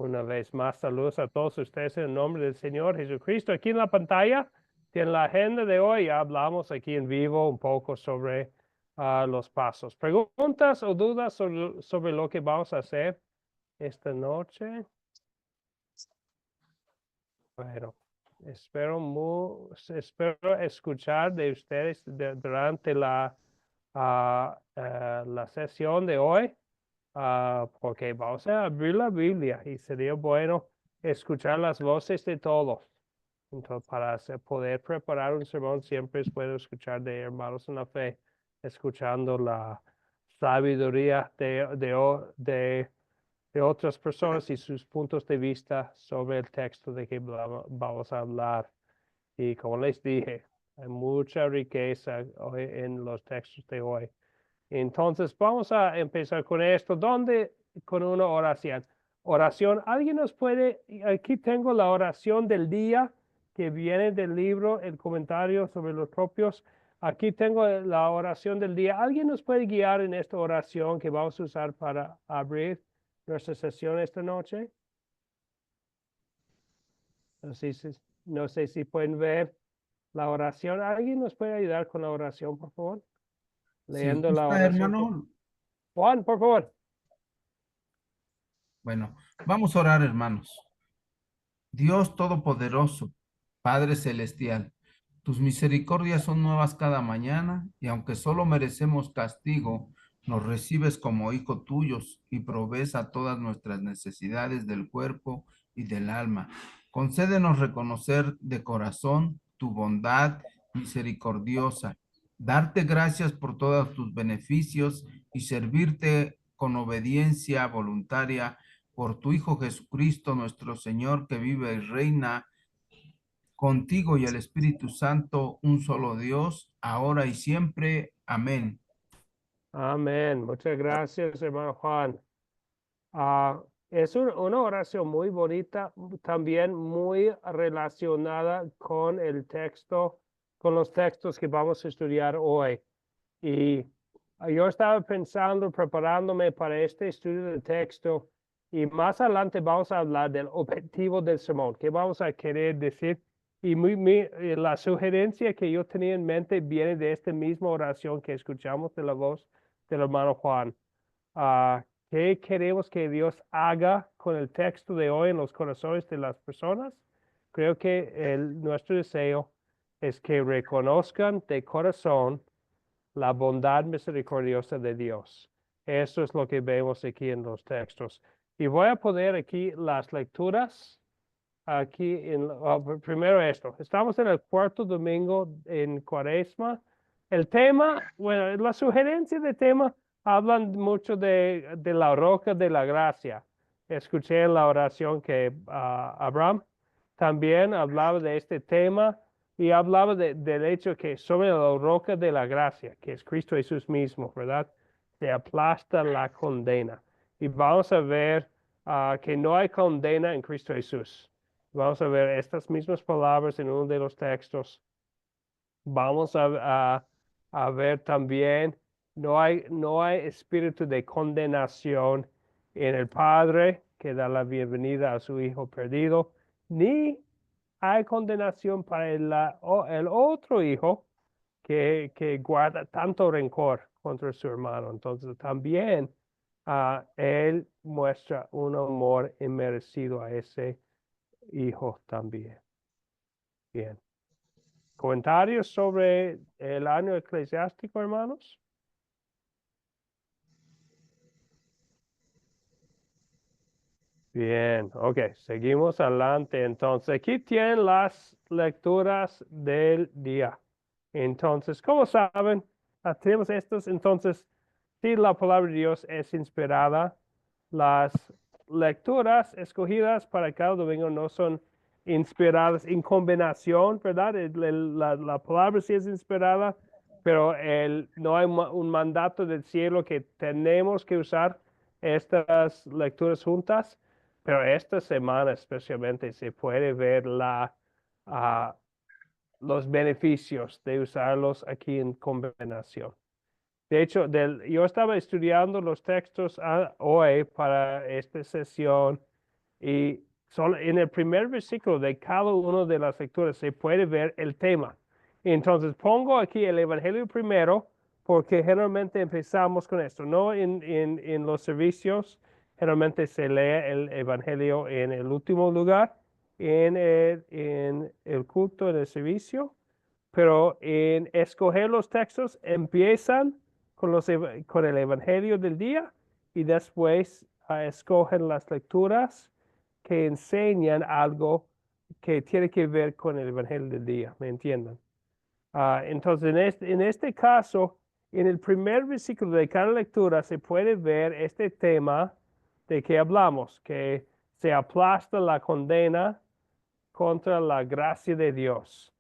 Una vez más, saludos a todos ustedes en el nombre del Señor Jesucristo. Aquí en la pantalla tienen la agenda de hoy. Ya hablamos aquí en vivo un poco sobre los pasos. ¿Preguntas o dudas sobre lo que vamos a hacer esta noche? Bueno, espero escuchar de ustedes durante la sesión de hoy. Porque vamos a abrir la Biblia y sería bueno escuchar las voces de todos. Entonces, para poder preparar un sermón, siempre es bueno escuchar de hermanos en la fe, escuchando la sabiduría de otras personas y sus puntos de vista sobre el texto de que vamos a hablar. Y como les dije, hay mucha riqueza hoy en los textos de hoy. Entonces, vamos a empezar con esto. ¿Dónde? Con una oración. Oración. ¿Alguien nos puede? Aquí tengo la oración del día que viene del libro, el comentario sobre los propios. Aquí tengo la oración del día. ¿Alguien nos puede guiar en esta oración que vamos a usar para abrir nuestra sesión esta noche? No sé si pueden ver la oración. ¿Alguien nos puede ayudar con la oración, por favor? Si Leyendo la gusta, oración. hermano. Juan, por favor. Bueno, vamos a orar, hermanos. Dios Todopoderoso, Padre Celestial, tus misericordias son nuevas cada mañana y aunque solo merecemos castigo, nos recibes como hijos tuyos y provees a todas nuestras necesidades del cuerpo y del alma. Concédenos reconocer de corazón tu bondad misericordiosa, darte gracias por todos tus beneficios y servirte con obediencia voluntaria por tu Hijo Jesucristo, nuestro Señor, que vive y reina contigo y el Espíritu Santo, un solo Dios, ahora y siempre. Amén. Amén. Muchas gracias, hermano Juan. Es una oración muy bonita, también muy relacionada con el texto, con los textos que vamos a estudiar hoy. Y yo estaba pensando, preparándome para este estudio del texto, y más adelante vamos a hablar del objetivo del sermón, qué vamos a querer decir. Y la sugerencia que yo tenía en mente viene de esta misma oración que escuchamos de la voz del hermano Juan. ¿Qué queremos que Dios haga con el texto de hoy en los corazones de las personas? Creo que nuestro deseo es que reconozcan de corazón la bondad misericordiosa de Dios. Eso es lo que vemos aquí en los textos. Y voy a poner aquí las lecturas. Primero esto. Estamos en el cuarto domingo en Cuaresma. El tema, bueno, la sugerencia de tema hablan mucho de la roca de la gracia. Escuché en la oración que Abraham también hablaba de este tema y hablaba del hecho que sobre la roca de la gracia, que es Cristo Jesús mismo, ¿verdad? Se aplasta la condena. Y vamos a ver que no hay condena en Cristo Jesús. Vamos a ver estas mismas palabras en uno de los textos. Vamos a ver también, no hay espíritu de condenación en el Padre que da la bienvenida a su Hijo perdido, ni hay condenación para el otro hijo que guarda tanto rencor contra su hermano. Entonces también él muestra un amor inmerecido a ese hijo también. Bien. ¿Comentarios sobre el año eclesiástico, hermanos? Bien, ok, seguimos adelante. Entonces, aquí tienen las lecturas del día. Entonces, como saben, tenemos estos. Entonces, si la palabra de Dios es inspirada, las lecturas escogidas para cada domingo no son inspiradas en combinación, ¿verdad? La palabra sí es inspirada, pero no hay un mandato del cielo que tenemos que usar estas lecturas juntas. Pero esta semana especialmente se puede ver ah, los beneficios de usarlos aquí en combinación. De hecho, yo estaba estudiando los textos hoy para esta sesión Y solo en el primer versículo de cada una de las lecturas se puede ver el tema. Entonces pongo aquí el Evangelio primero, porque generalmente empezamos con esto. No en los servicios, generalmente se lee el Evangelio en el último lugar, en el culto, en el servicio, pero en escoger los textos empiezan con el Evangelio del día y después escogen las lecturas que enseñan algo que tiene que ver con el Evangelio del día, ¿me entienden? Entonces, en este caso, en el primer versículo de cada lectura se puede ver este tema de que hablamos, que se aplasta la condena contra la gracia de Dios.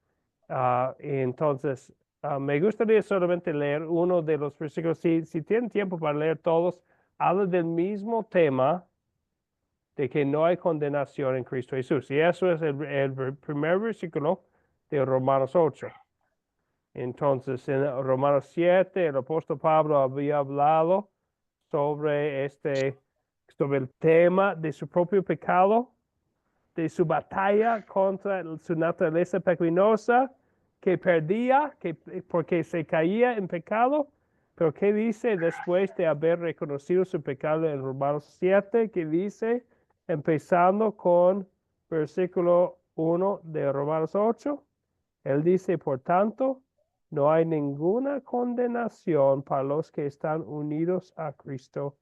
Entonces, me gustaría solamente leer uno de los versículos. Si tienen tiempo para leer todos, habla del mismo tema de que no hay condenación en Cristo Jesús. Y eso es el primer versículo de Romanos 8. Entonces, en Romanos 7, el apóstol Pablo había hablado sobre sobre el tema de su propio pecado, de su batalla contra su naturaleza pecaminosa, que perdía porque se caía en pecado. Pero ¿qué dice después de haber reconocido su pecado en Romanos 7? ¿Qué dice? Empezando con versículo 1 de Romanos 8. Él dice, por tanto, no hay ninguna condenación para los que están unidos a Cristo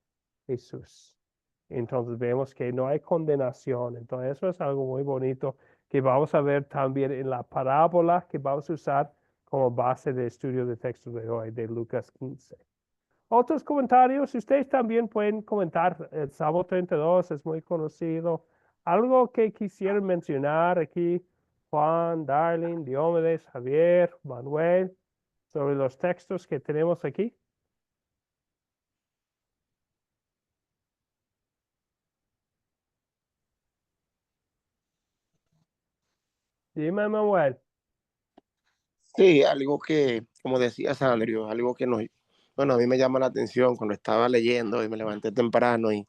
Jesús. Entonces vemos que no hay condenación. Entonces eso es algo muy bonito que vamos a ver también en la parábola que vamos a usar como base de estudio de texto de hoy, de Lucas 15. Otros comentarios, ustedes también pueden comentar. El Salmo 32 es muy conocido. Algo que quisieran mencionar aquí, Juan, Darling, Diomedes, Javier, Manuel, sobre los textos que tenemos aquí. Dime, Manuel. Sí, algo que, como decía Sandro, algo que nos, bueno, a mí me llama la atención cuando estaba leyendo y me levanté temprano y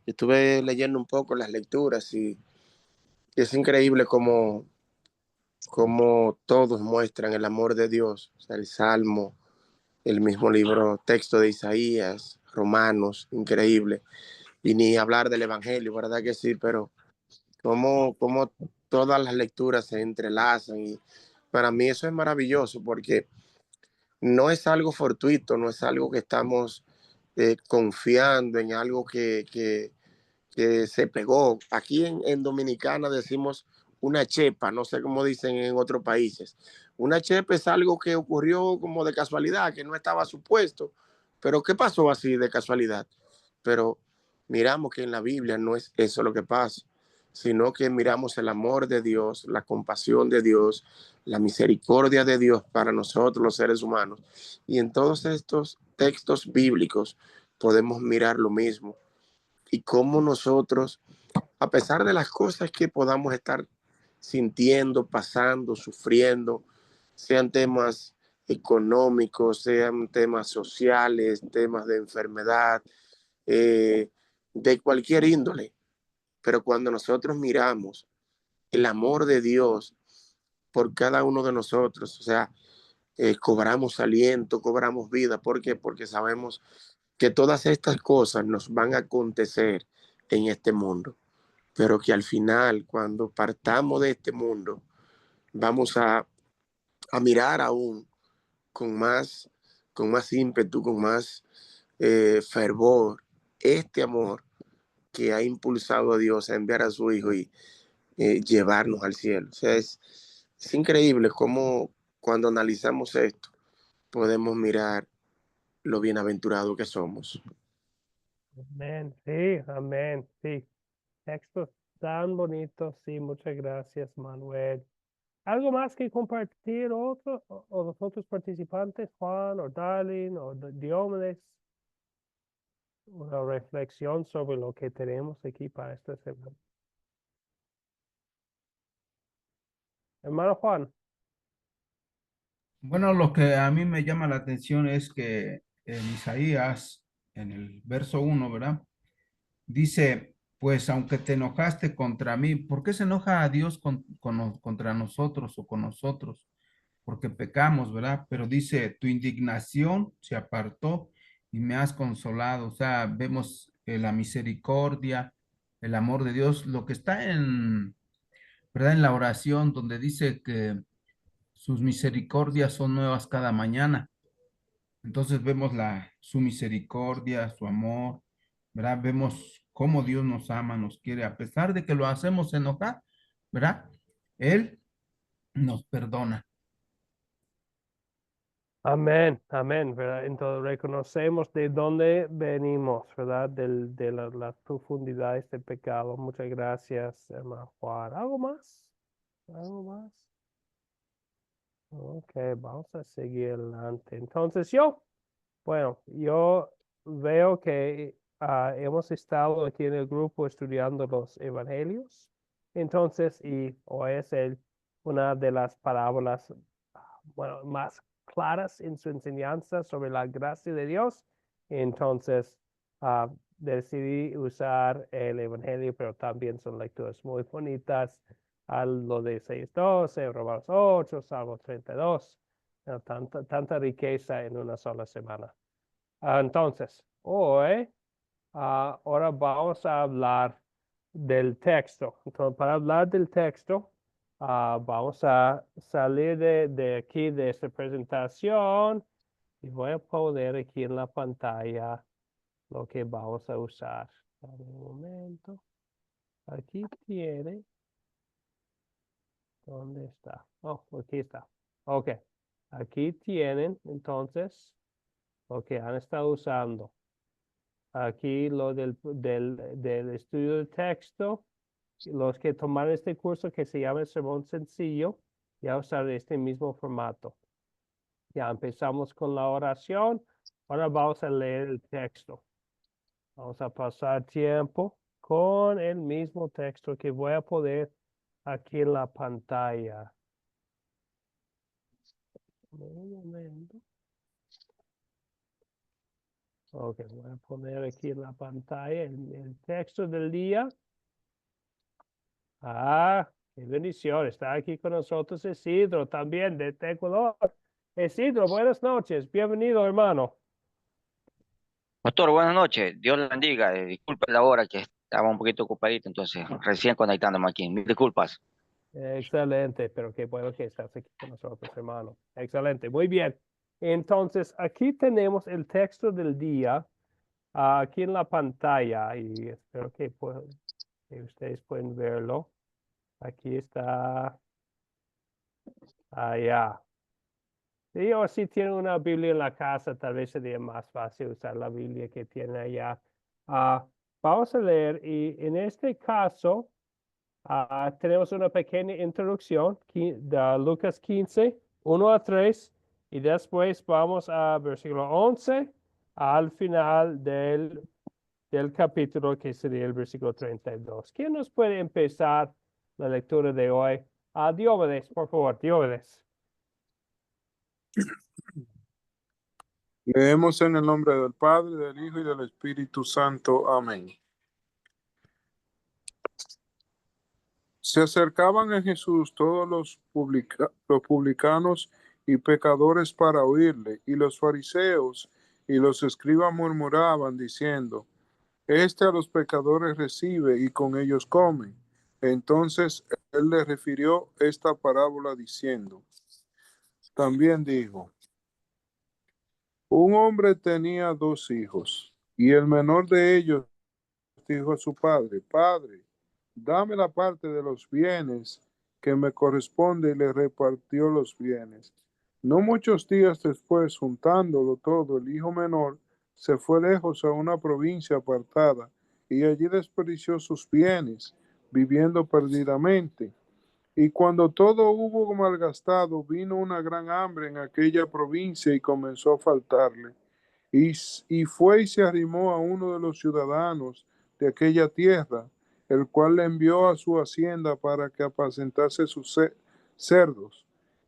estuve leyendo un poco las lecturas y es increíble como todos muestran el amor de Dios, o sea, el Salmo, el mismo libro, texto de Isaías, Romanos, increíble, y ni hablar del Evangelio, ¿verdad que sí? Pero como todas las lecturas se entrelazan y para mí eso es maravilloso porque no es algo fortuito, no es algo que estamos confiando en algo que se pegó. Aquí en Dominicana decimos una chepa, no sé cómo dicen en otros países. Una chepa es algo que ocurrió como de casualidad, que no estaba supuesto, pero ¿qué pasó así de casualidad? Pero miramos que en la Biblia no es eso lo que pasa, sino que miramos el amor de Dios, la compasión de Dios, la misericordia de Dios para nosotros los seres humanos. Y en todos estos textos bíblicos podemos mirar lo mismo y cómo nosotros, a pesar de las cosas que podamos estar sintiendo, pasando, sufriendo, sean temas económicos, sean temas sociales, temas de enfermedad, de cualquier índole, pero cuando nosotros miramos el amor de Dios por cada uno de nosotros, o sea, cobramos aliento, cobramos vida. ¿Por qué? Porque sabemos que todas estas cosas nos van a acontecer en este mundo, pero que al final, cuando partamos de este mundo, vamos a mirar aún con más, con más ímpetu, con más fervor, este amor que ha impulsado a Dios a enviar a su Hijo y llevarnos al cielo. O sea, es increíble cómo cuando analizamos esto podemos mirar lo bienaventurado que somos. Amén, sí, amén, sí. Textos tan bonitos, sí, muchas gracias, Manuel. ¿Algo más que compartir o los otros participantes, Juan o Darling o Diomedes? Una reflexión sobre lo que tenemos aquí para esta semana. Hermano Juan. Bueno, lo que a mí me llama la atención es que en Isaías, en el verso 1, ¿verdad? Dice, pues aunque te enojaste contra mí, ¿por qué se enoja a Dios contra nosotros o con nosotros? Porque pecamos, ¿verdad? Pero dice, tu indignación se apartó y me has consolado. O sea, vemos la misericordia, el amor de Dios, lo que está en, ¿verdad? En la oración donde dice que sus misericordias son nuevas cada mañana. Entonces vemos su misericordia, su amor, ¿verdad? Vemos cómo Dios nos ama, nos quiere, a pesar de que lo hacemos enojar, ¿verdad? Él nos perdona. Amén, amén, ¿verdad? Entonces reconocemos de dónde venimos, ¿verdad? De las profundidades del pecado. Muchas gracias, hermano Juan. ¿Algo más? ¿Algo más? Ok, vamos a seguir adelante. Entonces yo veo que hemos estado aquí en el grupo estudiando los evangelios. Entonces, y hoy es una de las parábolas, bueno, más claras en su enseñanza sobre la gracia de Dios. Entonces, decidí usar el evangelio, pero también son lecturas muy bonitas. A lo de 6:12, Romanos 8, Salmo 32. Tanta riqueza en una sola semana. Entonces, ahora vamos a hablar del texto. Entonces, para hablar del texto, vamos a salir de aquí, de esta presentación, y voy a poner aquí en la pantalla lo que vamos a usar. Un momento. Aquí tiene. ¿Dónde está? Oh, aquí está. Ok. Aquí tienen, entonces, lo que han estado usando. Aquí lo del estudio de texto. Los que tomaron este curso que se llama el Sermón Sencillo, ya usar este mismo formato. Ya empezamos con la oración. Ahora vamos a leer el texto. Vamos a pasar tiempo con el mismo texto que voy a poner aquí en la pantalla. Un momento. Ok, voy a poner aquí en la pantalla el texto del día. Qué bendición. Está aquí con nosotros Isidro también de Ecuador. Isidro, buenas noches. Bienvenido, hermano. Pastor, buenas noches. Dios le bendiga. Disculpe la hora que estaba un poquito ocupadito, entonces recién conectándome aquí. Mil disculpas. Excelente, pero qué bueno que estás aquí con nosotros, hermano. Excelente, muy bien. Entonces, aquí tenemos el texto del día, aquí en la pantalla, y espero que ustedes pueden verlo. Aquí está, allá. Sí, o si tienen una Biblia en la casa, tal vez sería más fácil usar la Biblia que tienen allá. Vamos a leer, y en este caso, tenemos una pequeña introducción de Lucas 15, 1-3, y después vamos a versículo 11 al final del capítulo, que sería el versículo 32. ¿Quién nos puede empezar la lectura de hoy? Diómedes, por favor, Diómedes. Leemos en el nombre del Padre, del Hijo y del Espíritu Santo. Amén. Se acercaban a Jesús todos los publicanos y pecadores para oírle, y los fariseos y los escribas murmuraban diciendo: Este a los pecadores recibe y con ellos come. Entonces él les refirió esta parábola diciendo: También dijo: Un hombre tenía 2 hijos, y el menor de ellos dijo a su padre: Padre, dame la parte de los bienes que me corresponde, y le repartió los bienes. No muchos días después, juntándolo todo, el hijo menor se fue lejos a una provincia apartada, y allí desperdició sus bienes, viviendo perdidamente. Y cuando todo hubo malgastado, vino una gran hambre en aquella provincia y comenzó a faltarle. Y fue y se arrimó a uno de los ciudadanos de aquella tierra, el cual le envió a su hacienda para que apacentase sus cerdos,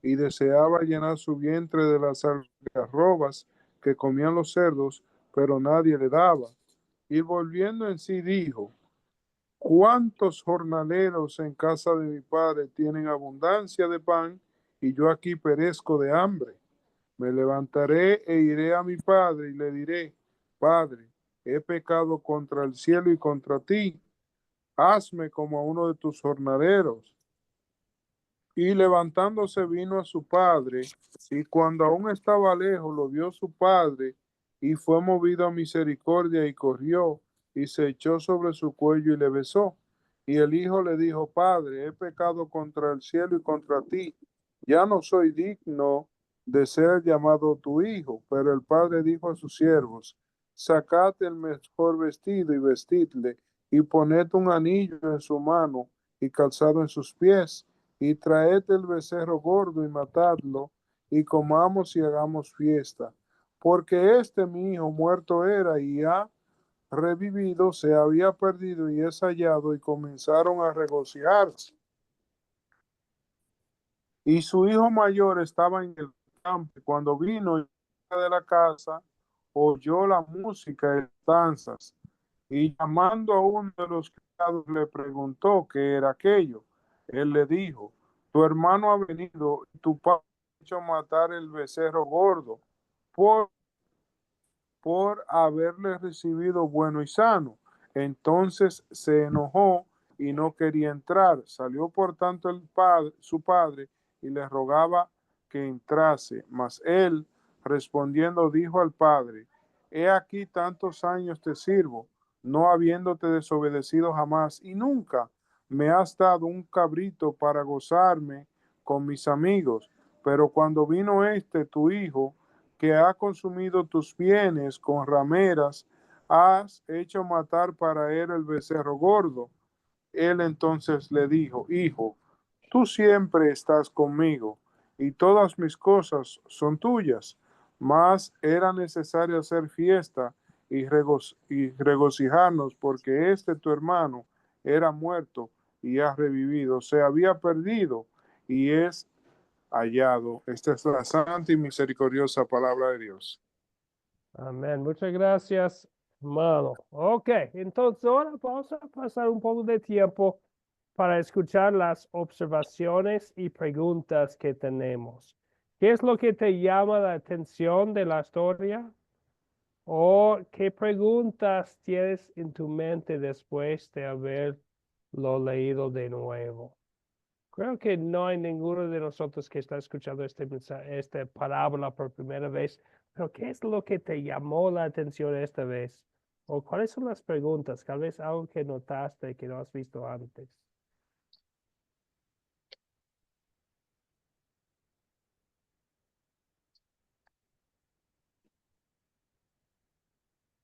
y deseaba llenar su vientre de las algarrobas que comían los cerdos, pero nadie le daba. Y volviendo en sí dijo: ¿Cuántos jornaleros en casa de mi padre tienen abundancia de pan y yo aquí perezco de hambre? Me levantaré e iré a mi padre y le diré, Padre, he pecado contra el cielo y contra ti. Hazme como a uno de tus jornaleros. Y levantándose vino a su padre, y cuando aún estaba lejos lo vio su padre, y fue movido a misericordia y corrió, y se echó sobre su cuello y le besó. Y el hijo le dijo, Padre, he pecado contra el cielo y contra ti, ya no soy digno de ser llamado tu hijo. Pero el padre dijo a sus siervos, sacad el mejor vestido y vestidle, y poned un anillo en su mano y calzado en sus pies y traed el becerro gordo y matadlo, y comamos y hagamos fiesta. Porque este mi hijo muerto era y ha revivido, se había perdido y es hallado, y comenzaron a regocijarse. Y su hijo mayor estaba en el campo, cuando vino de la casa, oyó la música y las danzas, y llamando a uno de los criados le preguntó qué era aquello. Él le dijo, tu hermano ha venido y tu padre ha hecho matar el becerro gordo por, por haberle recibido bueno y sano. Entonces se enojó y no quería entrar. Salió por tanto su padre y le rogaba que entrase. Mas él, respondiendo, dijo al padre, he aquí tantos años te sirvo, no habiéndote desobedecido jamás, y nunca me has dado un cabrito para gozarme con mis amigos. Pero cuando vino este tu hijo, que ha consumido tus bienes con rameras, has hecho matar para él el becerro gordo. Él entonces le dijo, hijo, tú siempre estás conmigo y todas mis cosas son tuyas, mas era necesario hacer fiesta y regocijarnos porque este tu hermano era muerto y ha revivido, se había perdido y es hallado. Esta es la santa y misericordiosa palabra de Dios. Amén. Muchas gracias, hermano. Ok, entonces ahora vamos a pasar un poco de tiempo para escuchar las observaciones y preguntas que tenemos. ¿Qué es lo que te llama la atención de la historia? ¿O qué preguntas tienes en tu mente después de haberlo leído de nuevo? Creo que no hay ninguno de nosotros que está escuchando esta parábola por primera vez, pero ¿qué es lo que te llamó la atención esta vez? ¿O cuáles son las preguntas? Tal vez algo que notaste que no has visto antes.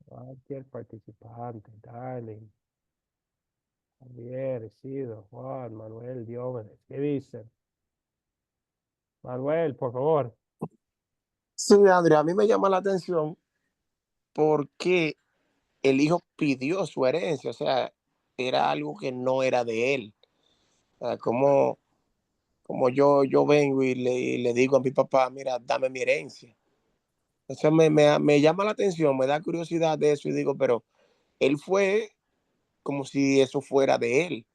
Cualquier participante, Darling, Javier, Isidro, Juan, Manuel, Diómedes, ¿qué dicen? Manuel, por favor. Sí, Andrea, a mí me llama la atención porque el hijo pidió su herencia, o sea, era algo que no era de él. O sea, como yo vengo y le digo a mi papá, mira, dame mi herencia. Eso me llama la atención, me da curiosidad de eso y digo, pero él fue como si eso fuera de él.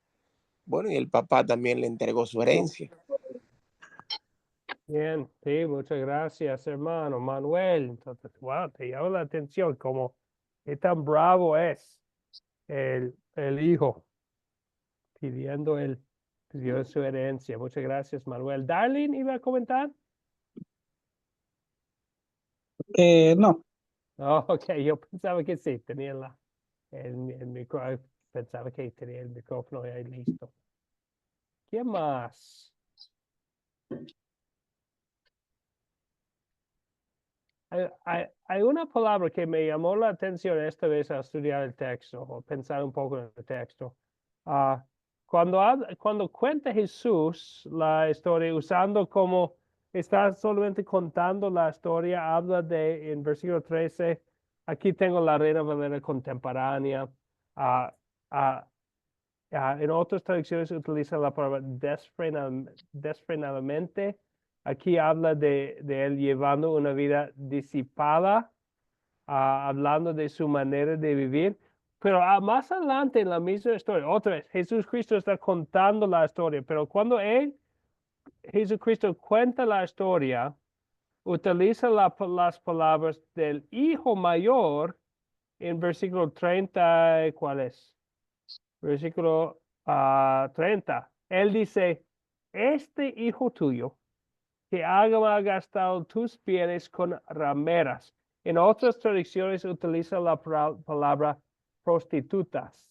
Bueno, y el papá también le entregó su herencia. Bien, sí, muchas gracias, hermano Manuel. Entonces, wow, te llama la atención como qué tan bravo es el hijo pidió su herencia. Muchas gracias, Manuel. Darling, ¿iba a comentar? No, Oh, ok, yo pensaba que sí, tenía pensaba que tenía el micrófono ahí listo. ¿Qué más? Hay una palabra que me llamó la atención esta vez al estudiar el texto o pensar un poco en el texto. Cuando cuenta Jesús la historia, usando como está solamente contando la historia, habla en versículo 13, aquí tengo la Reina Valera contemporánea. ah, ah, en otras traducciones utiliza la palabra desfrenadamente. Aquí habla de él llevando una vida disipada, hablando de su manera de vivir. Pero más adelante en la misma historia, otra vez, Jesucristo está contando la historia, pero cuando Jesucristo cuenta la historia, utiliza las palabras del hijo mayor en versículo 30, ¿cuál es? Versículo 30. Él dice, este hijo tuyo que ha gastado tus bienes con rameras. En otras traducciones utiliza la palabra prostitutas.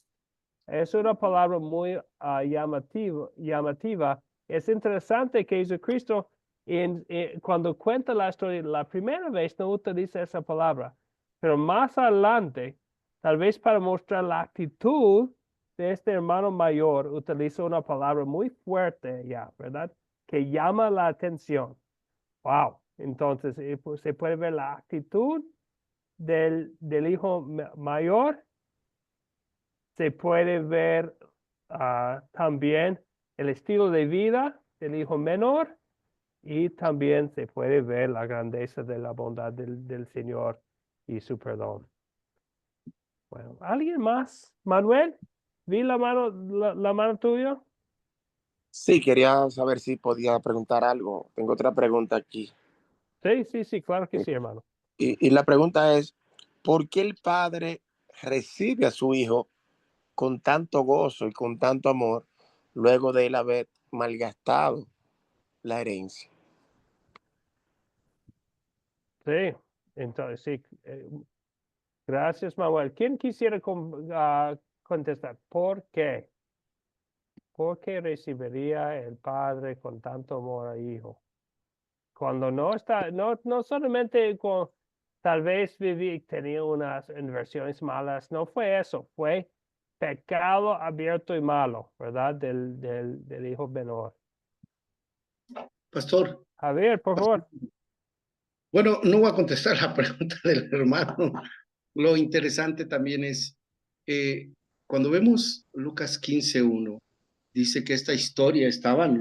Es una palabra muy llamativa. Es interesante que Jesucristo, cuando cuenta la historia, la primera vez no utiliza esa palabra, pero más adelante, tal vez para mostrar la actitud de este hermano mayor, utiliza una palabra muy fuerte ya, ¿verdad? Que llama la atención. Wow. Entonces, pues, se puede ver la actitud del hijo mayor, se puede ver también el estilo de vida del hijo menor y también se puede ver la grandeza de la bondad del Señor y su perdón. Bueno, ¿alguien más? Manuel, vi la mano tuya. Sí, quería saber si podía preguntar algo. Tengo otra pregunta aquí. Sí, claro que sí, hermano. Y la pregunta es, ¿por qué el padre recibe a su hijo con tanto gozo y con tanto amor luego de él haber malgastado la herencia? Sí, entonces sí. Gracias, Manuel. ¿Quién quisiera contestar? ¿Por qué? ¿Por qué recibiría el padre con tanto amor al hijo? Cuando no solamente tal vez tenía unas inversiones malas, no fue eso, fue pecado abierto y malo, ¿verdad? Del hijo menor. Pastor, Javier, por favor. bueno, no voy a contestar la pregunta del hermano. Lo interesante también es, cuando vemos Lucas 15:1, dice que esta historia estaban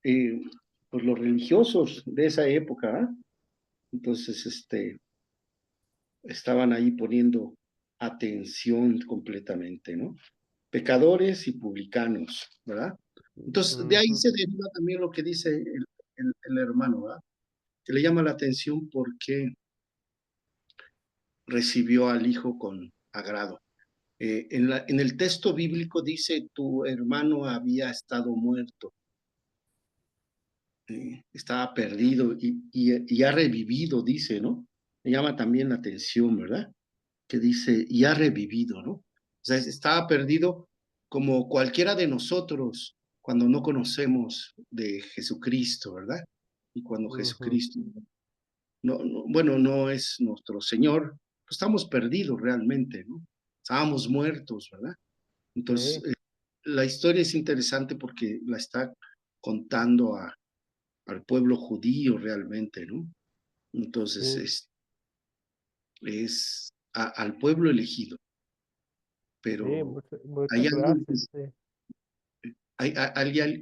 eh, pues los religiosos de esa época, ¿ah? Entonces, estaban ahí poniendo atención completamente, ¿no? Pecadores y publicanos, ¿verdad? Entonces, de ahí Ujú, se deriva también lo que dice el hermano, ¿verdad? Que le llama la atención porque recibió al hijo con agrado. En el texto bíblico dice, tu hermano había estado muerto, estaba perdido y ha revivido, dice, ¿no? Me llama también la atención, ¿verdad? Que dice, y ha revivido, ¿no? O sea, estaba perdido como cualquiera de nosotros cuando no conocemos de Jesucristo, ¿verdad? Y cuando ujú. Jesucristo bueno, no es nuestro Señor, pues estamos perdidos realmente, ¿no? Estábamos muertos, ¿verdad? Entonces, Sí, la historia es interesante porque la está contando al pueblo judío realmente, ¿no? Entonces, sí, es al pueblo elegido, sí, pero hay muchas alguien, gracias. Sí.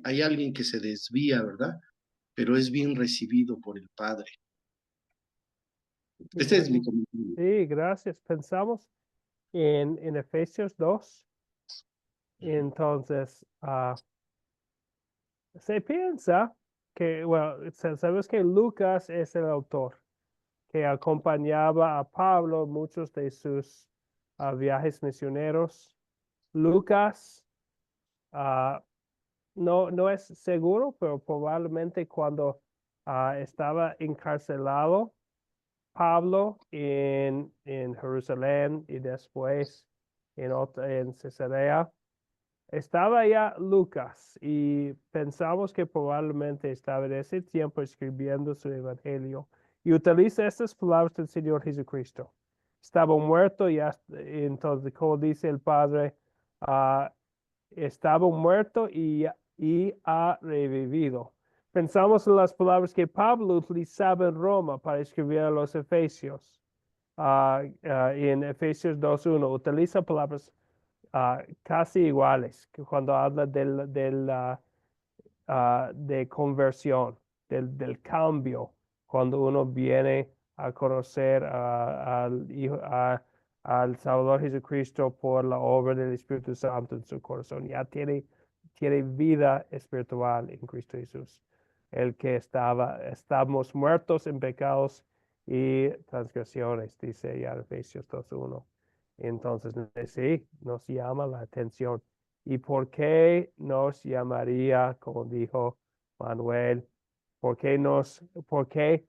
hay alguien que se desvía, ¿verdad? Pero es bien recibido por el Padre. Este es mi comentario. Sí, gracias. Pensamos en Efesios 2. Entonces, se piensa que, bueno, sabes que Lucas es el autor que acompañaba a Pablo en muchos de sus viajes misioneros. Lucas, ah, no es seguro, pero probablemente cuando estaba encarcelado Pablo en Jerusalén y después en Cesarea, estaba ya Lucas y pensamos que probablemente estaba en ese tiempo escribiendo su evangelio y utiliza estas palabras del Señor Jesucristo. Estaba muerto y entonces, como dice el Padre, ah, estaba muerto y ha revivido. Pensamos en las palabras que Pablo utilizaba en Roma para escribir a los Efesios. En Efesios 2:1 utiliza palabras casi iguales que cuando habla de conversión, del cambio, cuando uno viene a conocer al Salvador Jesucristo por la obra del Espíritu Santo en su corazón. Ya tiene vida espiritual en Cristo Jesús. El que estamos muertos en pecados y transgresiones, dice ya Efesios 2:1. Entonces, sí, nos llama la atención. ¿Y por qué nos llamaría, como dijo Manuel, por qué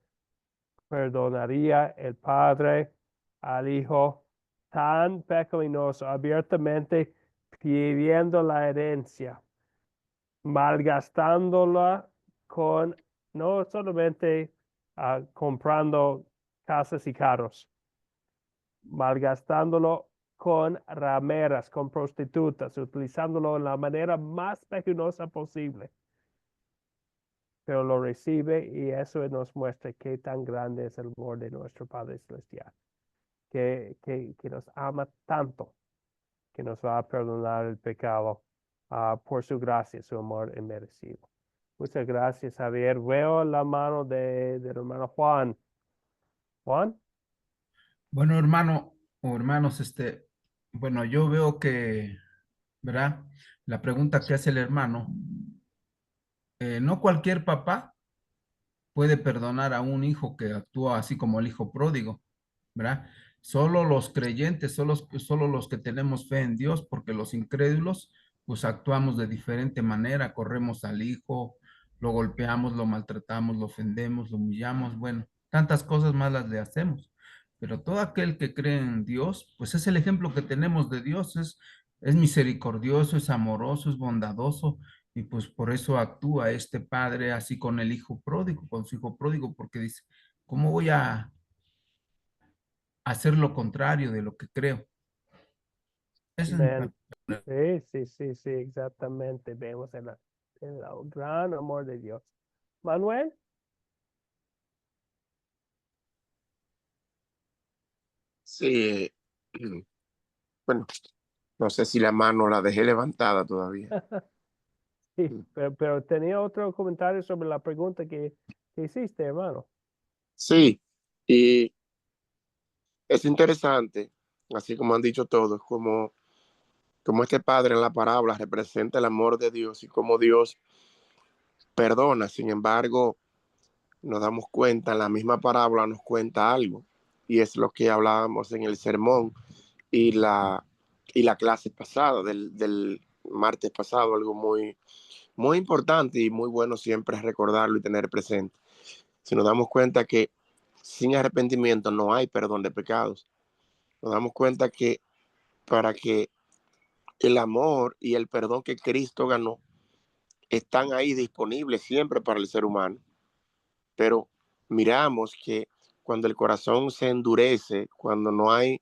perdonaría el Padre al Hijo tan pecaminoso, abiertamente pidiendo la herencia, malgastándola con, no solamente comprando casas y carros, malgastándolo con rameras, con prostitutas, utilizándolo en la manera más pecaminosa posible? Pero lo recibe y eso nos muestra qué tan grande es el amor de nuestro Padre Celestial, que nos ama tanto, que nos va a perdonar el pecado por su gracia, su amor inmerecido. Muchas gracias, Javier. Veo la mano del hermano Juan. Juan. Bueno, hermano o hermanos, bueno, yo veo que, ¿verdad? La pregunta que hace el hermano, no cualquier papá puede perdonar a un hijo que actúa así como el hijo pródigo, ¿verdad? Solo los creyentes, solo los que tenemos fe en Dios, porque los incrédulos, pues actuamos de diferente manera, corremos al hijo, lo golpeamos, lo maltratamos, lo ofendemos, lo humillamos, bueno, tantas cosas malas le hacemos. Pero todo aquel que cree en Dios, pues es el ejemplo que tenemos de Dios, es misericordioso, es amoroso, es bondadoso, y pues por eso actúa este padre así con el hijo pródigo, con su hijo pródigo, porque dice, ¿cómo voy a hacer lo contrario de lo que creo? Ese es Ven. Sí, exactamente. Vemos el gran amor de Dios. Manuel. Sí, bueno, no sé si la mano la dejé levantada todavía. Sí, pero tenía otro comentario sobre la pregunta que hiciste, hermano. Sí, y es interesante, así como han dicho todos, como este padre en la parábola representa el amor de Dios y cómo Dios perdona. Sin embargo, nos damos cuenta, la misma parábola nos cuenta algo, y es lo que hablábamos en el sermón y la clase pasada, del martes pasado, algo muy importante y muy bueno siempre recordarlo y tener presente. Si nos damos cuenta que sin arrepentimiento no hay perdón de pecados, nos damos cuenta que para que el amor y el perdón que Cristo ganó están ahí disponibles siempre para el ser humano. Pero miramos que cuando el corazón se endurece, cuando no hay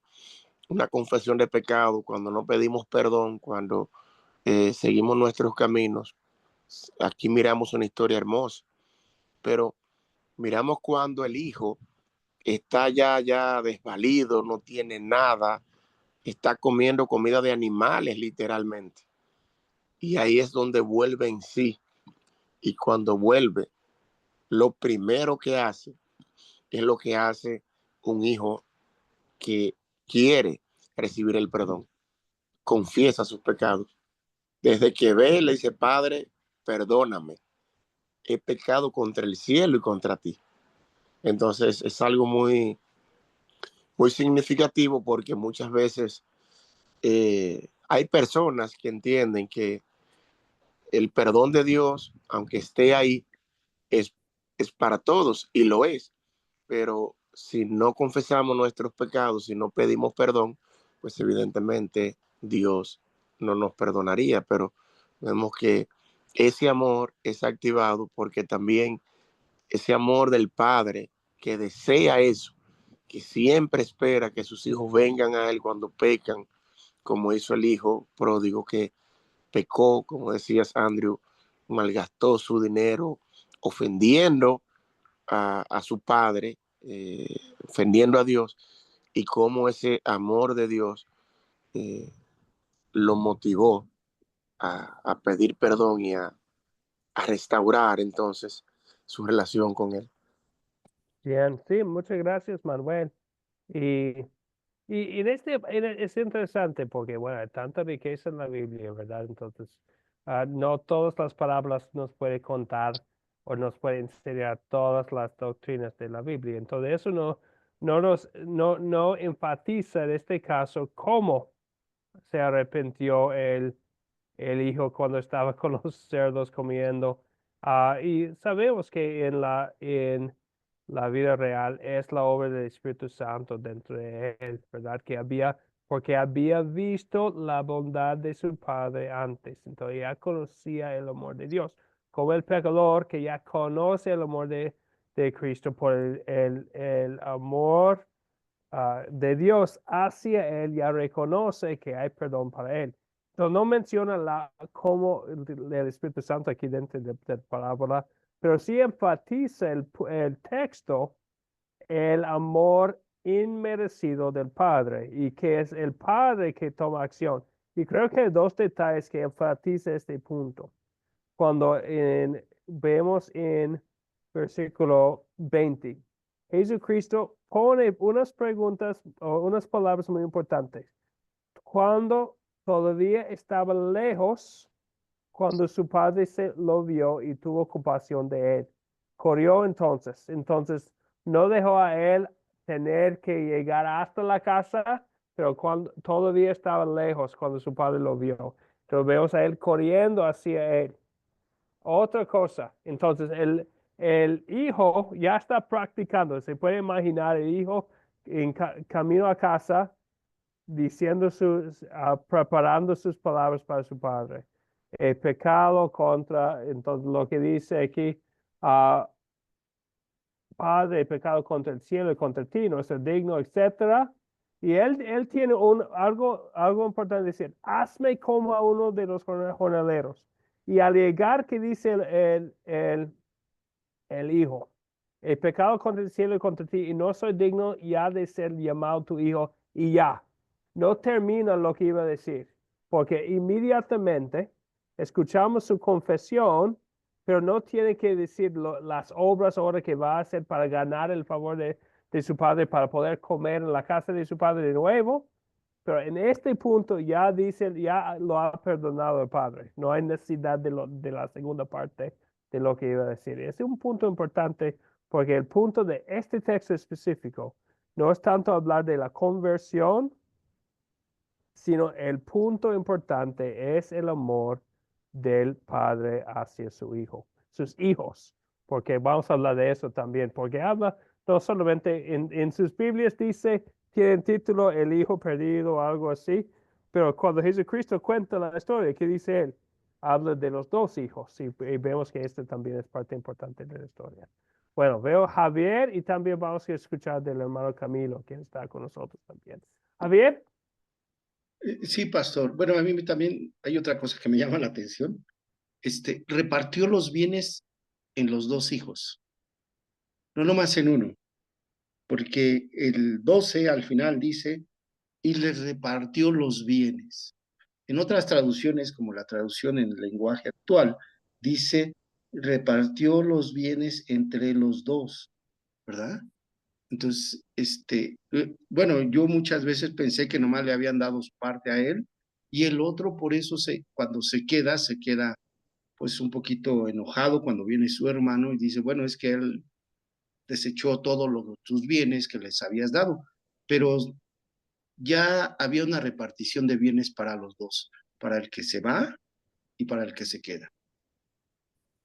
una confesión de pecado, cuando no pedimos perdón, cuando seguimos nuestros caminos, aquí miramos una historia hermosa. Pero miramos cuando el hijo está ya desvalido, no tiene nada, está comiendo comida de animales literalmente. Y ahí es donde vuelve en sí. Y cuando vuelve, lo primero que hace es lo que hace un hijo que quiere recibir el perdón. Confiesa sus pecados. Desde que ve, le dice, Padre, perdóname. He pecado contra el cielo y contra ti. Entonces es algo muy significativo porque muchas veces hay personas que entienden que el perdón de Dios, aunque esté ahí, es, es para todos y lo es. Pero si no confesamos nuestros pecados, si no pedimos perdón, pues evidentemente Dios no nos perdonaría. Pero vemos que ese amor es activado porque también ese amor del Padre que desea eso, que siempre espera que sus hijos vengan a Él cuando pecan, como hizo el hijo pródigo que pecó, como decías, Andrew, malgastó su dinero ofendiendo a su padre, ofendiendo a Dios, y cómo ese amor de Dios eh, lo motivó a pedir perdón y a restaurar entonces su relación con Él. Bien, sí, muchas gracias, Manuel. Y Y es interesante porque, bueno, hay tanta riqueza en la Biblia, ¿verdad? Entonces, no todas las palabras nos puede contar o nos puede enseñar todas las doctrinas de la Biblia. Entonces, eso no enfatiza en este caso cómo se arrepintió el hijo cuando estaba con los cerdos comiendo. Y sabemos que en la vida real es la obra del Espíritu Santo dentro de él, ¿verdad? Porque había visto la bondad de su padre antes, entonces ya conocía el amor de Dios. Como el pecador que ya conoce el amor de Cristo por el amor de Dios hacia él, ya reconoce que hay perdón para él. Entonces no menciona cómo el Espíritu Santo aquí dentro de la parábola, pero sí enfatiza el texto el amor inmerecido del Padre y que es el Padre que toma acción. Y creo que hay dos detalles que enfatiza este punto. Cuando vemos en versículo 20, Jesucristo pone unas preguntas o unas palabras muy importantes. Cuando todavía estaba lejos, cuando su padre lo vio y tuvo compasión de él, corrió entonces no dejó a él tener que llegar hasta la casa, pero cuando todavía estaba lejos, cuando su padre lo vio. Entonces vemos a él corriendo hacia él. Otra cosa, entonces el hijo ya está practicando, se puede imaginar el hijo en camino a casa diciendo preparando sus palabras para su padre. El pecado contra, entonces lo que dice aquí, Padre, el pecado contra el cielo y contra ti, no es digno, etcétera. Y él tiene algo importante decir, hazme como a uno de los jornaleros. Y al llegar que dice el hijo, el pecado contra el cielo y contra ti, y no soy digno ya de ser llamado tu hijo, y ya. No termina lo que iba a decir, porque inmediatamente escuchamos su confesión, pero no tiene que decir las obras ahora que va a hacer para ganar el favor de su padre, para poder comer en la casa de su padre de nuevo. Pero en este punto ya dice, ya lo ha perdonado el padre. No hay necesidad de la segunda parte de lo que iba a decir. Es un punto importante porque el punto de este texto específico no es tanto hablar de la conversión, sino el punto importante es el amor del padre hacia su hijo, sus hijos, porque vamos a hablar de eso también, porque habla no solamente en sus Biblias dice, tiene el título El hijo perdido o algo así, pero cuando Jesucristo cuenta la historia, ¿qué dice él? Habla de los dos hijos y vemos que este también es parte importante de la historia. Bueno, veo a Javier y también vamos a escuchar del hermano Camilo, quien está con nosotros también. Javier. Sí, pastor. Bueno, a mí también hay otra cosa que me llama la atención. Repartió los bienes en los dos hijos, no nomás en uno, porque el 12 al final dice, y les repartió los bienes. En otras traducciones, como la traducción en el lenguaje actual, dice, repartió los bienes entre los dos, ¿verdad? Entonces, bueno, yo muchas veces pensé que nomás le habían dado su parte a él y el otro por eso cuando se queda pues un poquito enojado cuando viene su hermano y dice, bueno, es que él desechó todos tus bienes que les habías dado, pero ya había una repartición de bienes para los dos, para el que se va y para el que se queda.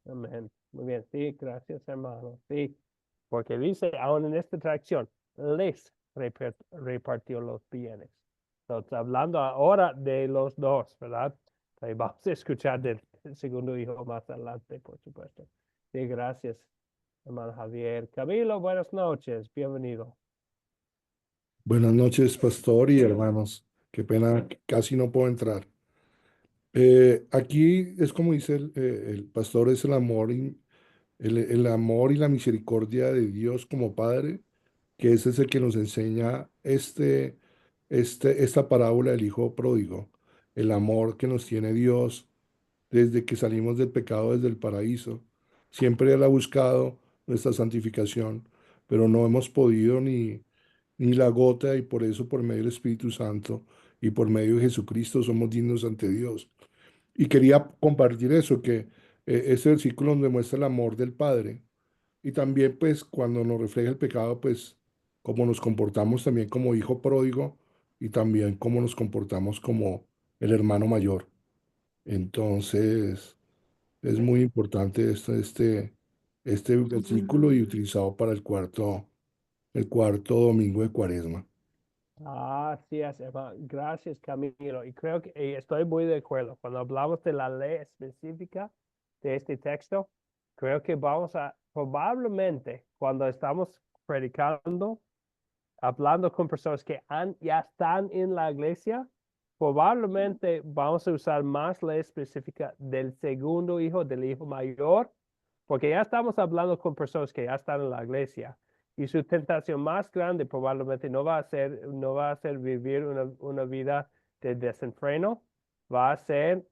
Amén. Muy bien, sí, gracias hermano. Sí, porque dice, aún en esta tracción, les repartió los bienes. Entonces, hablando ahora de los dos, ¿verdad? Ahí vamos a escuchar del segundo hijo más adelante, por supuesto. Sí, gracias, hermano Javier. Camilo, buenas noches, bienvenido. Buenas noches, pastor y hermanos. Qué pena, casi no puedo entrar. Aquí es como dice el pastor, es el amor, el amor y la misericordia de Dios como Padre, que ese es el que nos enseña esta parábola del Hijo Pródigo, el amor que nos tiene Dios desde que salimos del pecado, desde el paraíso. Siempre Él ha buscado nuestra santificación, pero no hemos podido ni la gota, y por eso, por medio del Espíritu Santo y por medio de Jesucristo, somos dignos ante Dios. Y quería compartir eso, que este versículo nos demuestra el amor del Padre. Y también, pues, cuando nos refleja el pecado, pues, cómo nos comportamos también como hijo pródigo y también cómo nos comportamos como el hermano mayor. Entonces, es muy importante este versículo y utilizado para el cuarto domingo de Cuaresma. Así es, hermano. Gracias, Camilo. Y creo que estoy muy de acuerdo. Cuando hablamos de la ley específica de este texto, creo que vamos a, probablemente, cuando estamos predicando, hablando con personas que ya están en la iglesia, probablemente vamos a usar más ley específica del segundo hijo, del hijo mayor, porque ya estamos hablando con personas que ya están en la iglesia. Y su tentación más grande probablemente no va a ser vivir una vida de desenfreno, va a ser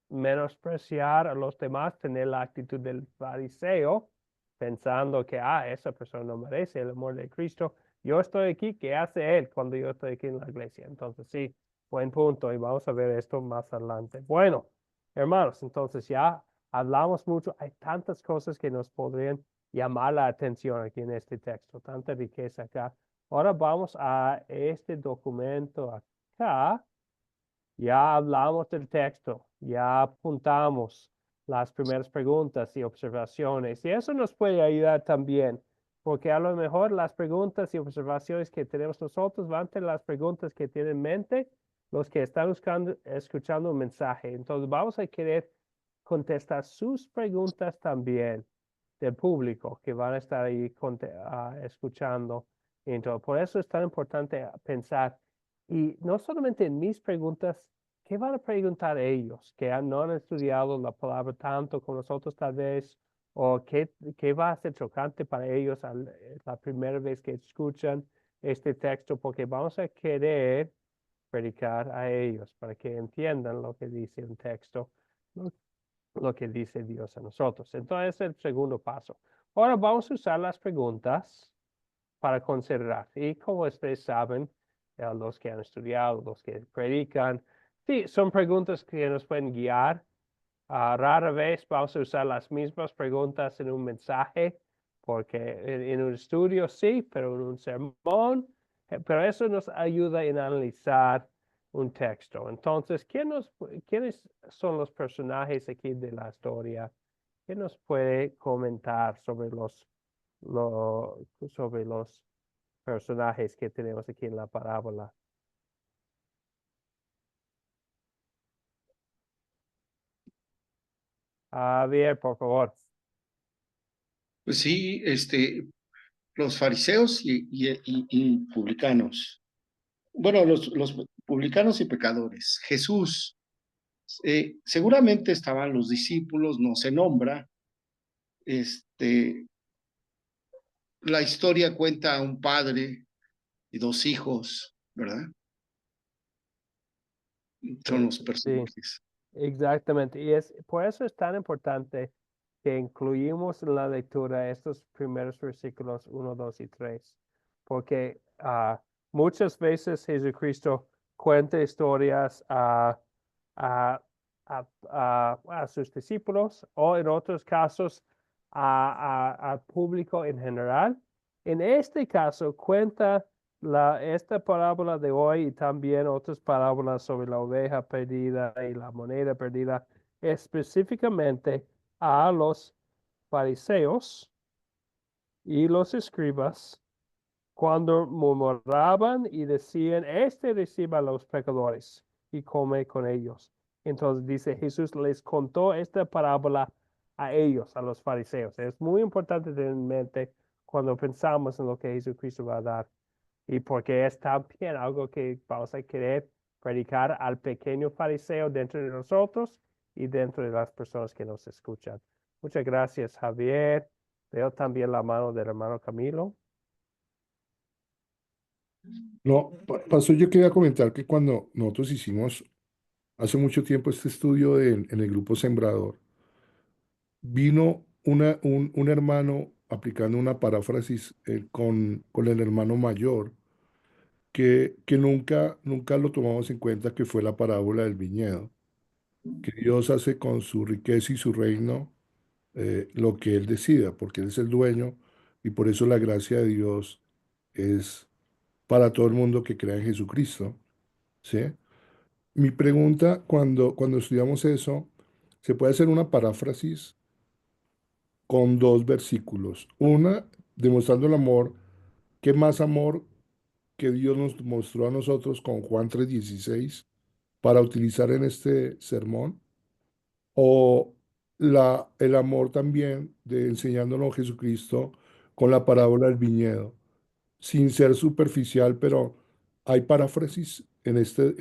menospreciar a los demás, tener la actitud del fariseo, pensando que, esa persona no merece el amor de Cristo. Yo estoy aquí, ¿qué hace él cuando yo estoy aquí en la iglesia? Entonces, sí, buen punto, y vamos a ver esto más adelante. Bueno, hermanos, entonces ya hablamos mucho, hay tantas cosas que nos podrían llamar la atención aquí en este texto, tanta riqueza acá. Ahora vamos a este documento acá. Ya hablamos del texto, ya apuntamos las primeras preguntas y observaciones, y eso nos puede ayudar también, porque a lo mejor las preguntas y observaciones que tenemos nosotros van a ser las preguntas que tienen en mente los que están escuchando un mensaje. Entonces vamos a querer contestar sus preguntas también del público que van a estar ahí escuchando. Entonces, por eso es tan importante pensar, y no solamente en mis preguntas, ¿qué van a preguntar ellos que no han estudiado la palabra tanto como nosotros tal vez? ¿O qué va a ser chocante para ellos la primera vez que escuchan este texto? Porque vamos a querer predicar a ellos para que entiendan lo que dice un texto, lo que dice Dios a nosotros. Entonces, es el segundo paso. Ahora vamos a usar las preguntas para considerar. Y como ustedes saben, los que han estudiado, los que predican, sí, son preguntas que nos pueden guiar. Rara vez vamos a usar las mismas preguntas en un mensaje, porque en un estudio sí, pero en un sermón, pero eso nos ayuda en analizar un texto. Entonces, ¿quiénes son los personajes aquí de la historia? ¿Quién nos puede comentar sobre sobre los personajes que tenemos aquí en la parábola? Javier, por favor. Pues sí, los fariseos y publicanos. Bueno, los publicanos y pecadores. Jesús, seguramente estaban los discípulos, no se nombra. La historia cuenta a un padre y dos hijos, ¿verdad? Son los Sí, personajes. exactamente. Y por eso es tan importante que incluimos en la lectura estos primeros versículos 1, 2 y 3, porque muchas veces Jesucristo cuenta historias a, a sus discípulos, o en otros casos al público en general. En este caso cuenta esta parábola de hoy y también otras parábolas sobre la oveja perdida y la moneda perdida, específicamente a los fariseos y los escribas, cuando murmuraban y decían, recibe a los pecadores y come con ellos. Entonces dice, Jesús les contó esta parábola a ellos, a los fariseos. Es muy importante tener en mente cuando pensamos en lo que Jesucristo va a dar, y porque es también algo que vamos a querer predicar al pequeño fariseo dentro de nosotros y dentro de las personas que nos escuchan. Muchas gracias, Javier. Veo también la mano del hermano Camilo. No, pastor, yo quería comentar que cuando nosotros hicimos hace mucho tiempo este estudio en el grupo Sembrador, vino un hermano aplicando una paráfrasis con el hermano mayor, que nunca lo tomamos en cuenta, que fue la parábola del viñedo, que Dios hace con su riqueza y su reino lo que Él decida, porque Él es el dueño y por eso la gracia de Dios es para todo el mundo que crea en Jesucristo, ¿sí? Mi pregunta, cuando estudiamos eso, se puede hacer una paráfrasis con dos versículos. Una, demostrando el amor, ¿qué más amor que Dios nos mostró a nosotros con Juan 3:16 para utilizar en este sermón? O el amor también de enseñándonos Jesucristo con la parábola del viñedo, sin ser superficial, pero hay paráfrasis en estas